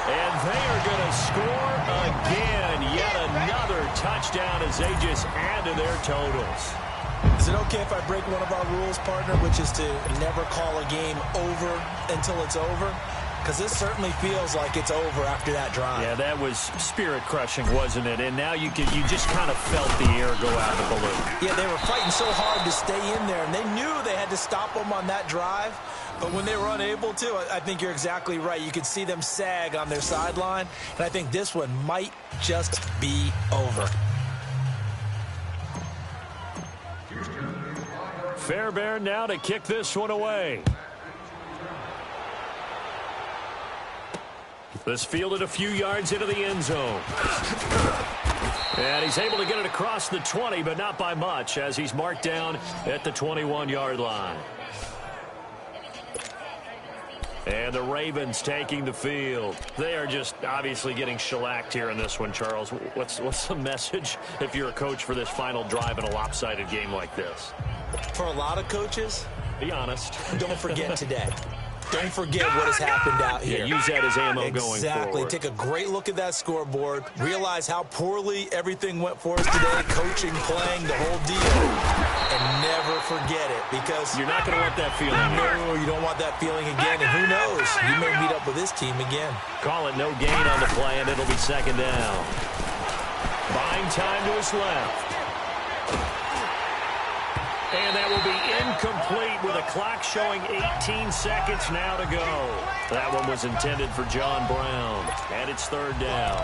And they are going to score again. Yet another touchdown as they just add to their totals. Is it okay if I break one of our rules, partner, which is to never call a game over until it's over? Because this certainly feels like it's over after that drive. Yeah, that was spirit-crushing, wasn't it? And now you just kind of felt the air go out of the balloon. Yeah, they were fighting so hard to stay in there, and they knew they had to stop them on that drive. But when they were unable to, I think you're exactly right. You could see them sag on their sideline, and I think this one might just be over. Fairbairn now to kick this one away. This fielded a few yards into the end zone. And he's able to get it across the 20, but not by much, as he's marked down at the 21-yard line. And the Ravens taking the field. They are just obviously getting shellacked here in this one, Charles. What's the message if you're a coach for this final drive in a lopsided game like this? For a lot of coaches, be honest. Don't forget today. Don't forget what has happened out here. Yeah, use that as ammo going forward. Exactly. Take a great look at that scoreboard. Realize how poorly everything went for us today. Coaching, playing, the whole deal. And never forget it, because you're not going to want that feeling. No, you don't want that feeling again. And who knows? You may meet up with this team again. Call it no gain on the play, and it'll be 2nd down. Buying time to his left. And that will be incomplete with a clock showing 18 seconds now to go. That one was intended for John Brown. And it's 3rd down.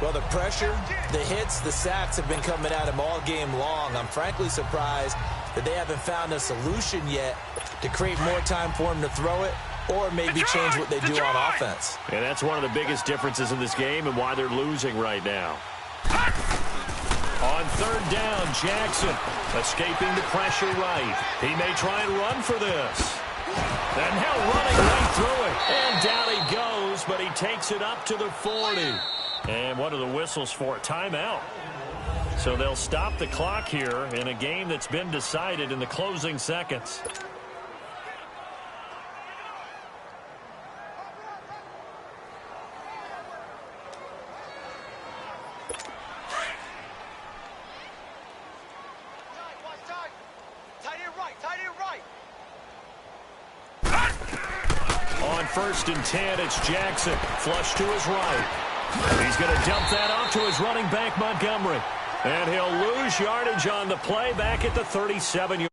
Well, the pressure, the hits, the sacks have been coming at him all game long. I'm frankly surprised that they haven't found a solution yet to create more time for him to throw it or maybe change what they do on offense. And that's one of the biggest differences in this game and why they're losing right now. On 3rd down, Jackson escaping the pressure right. He may try and run for this. And now running right through it. And down he goes, but he takes it up to the 40. And what are the whistles for? Timeout. So they'll stop the clock here in a game that's been decided in the closing seconds. On 1st and 10, it's Jackson. Flush to his right. He's going to dump that off to his running back, Montgomery. And he'll lose yardage on the play back at the 37.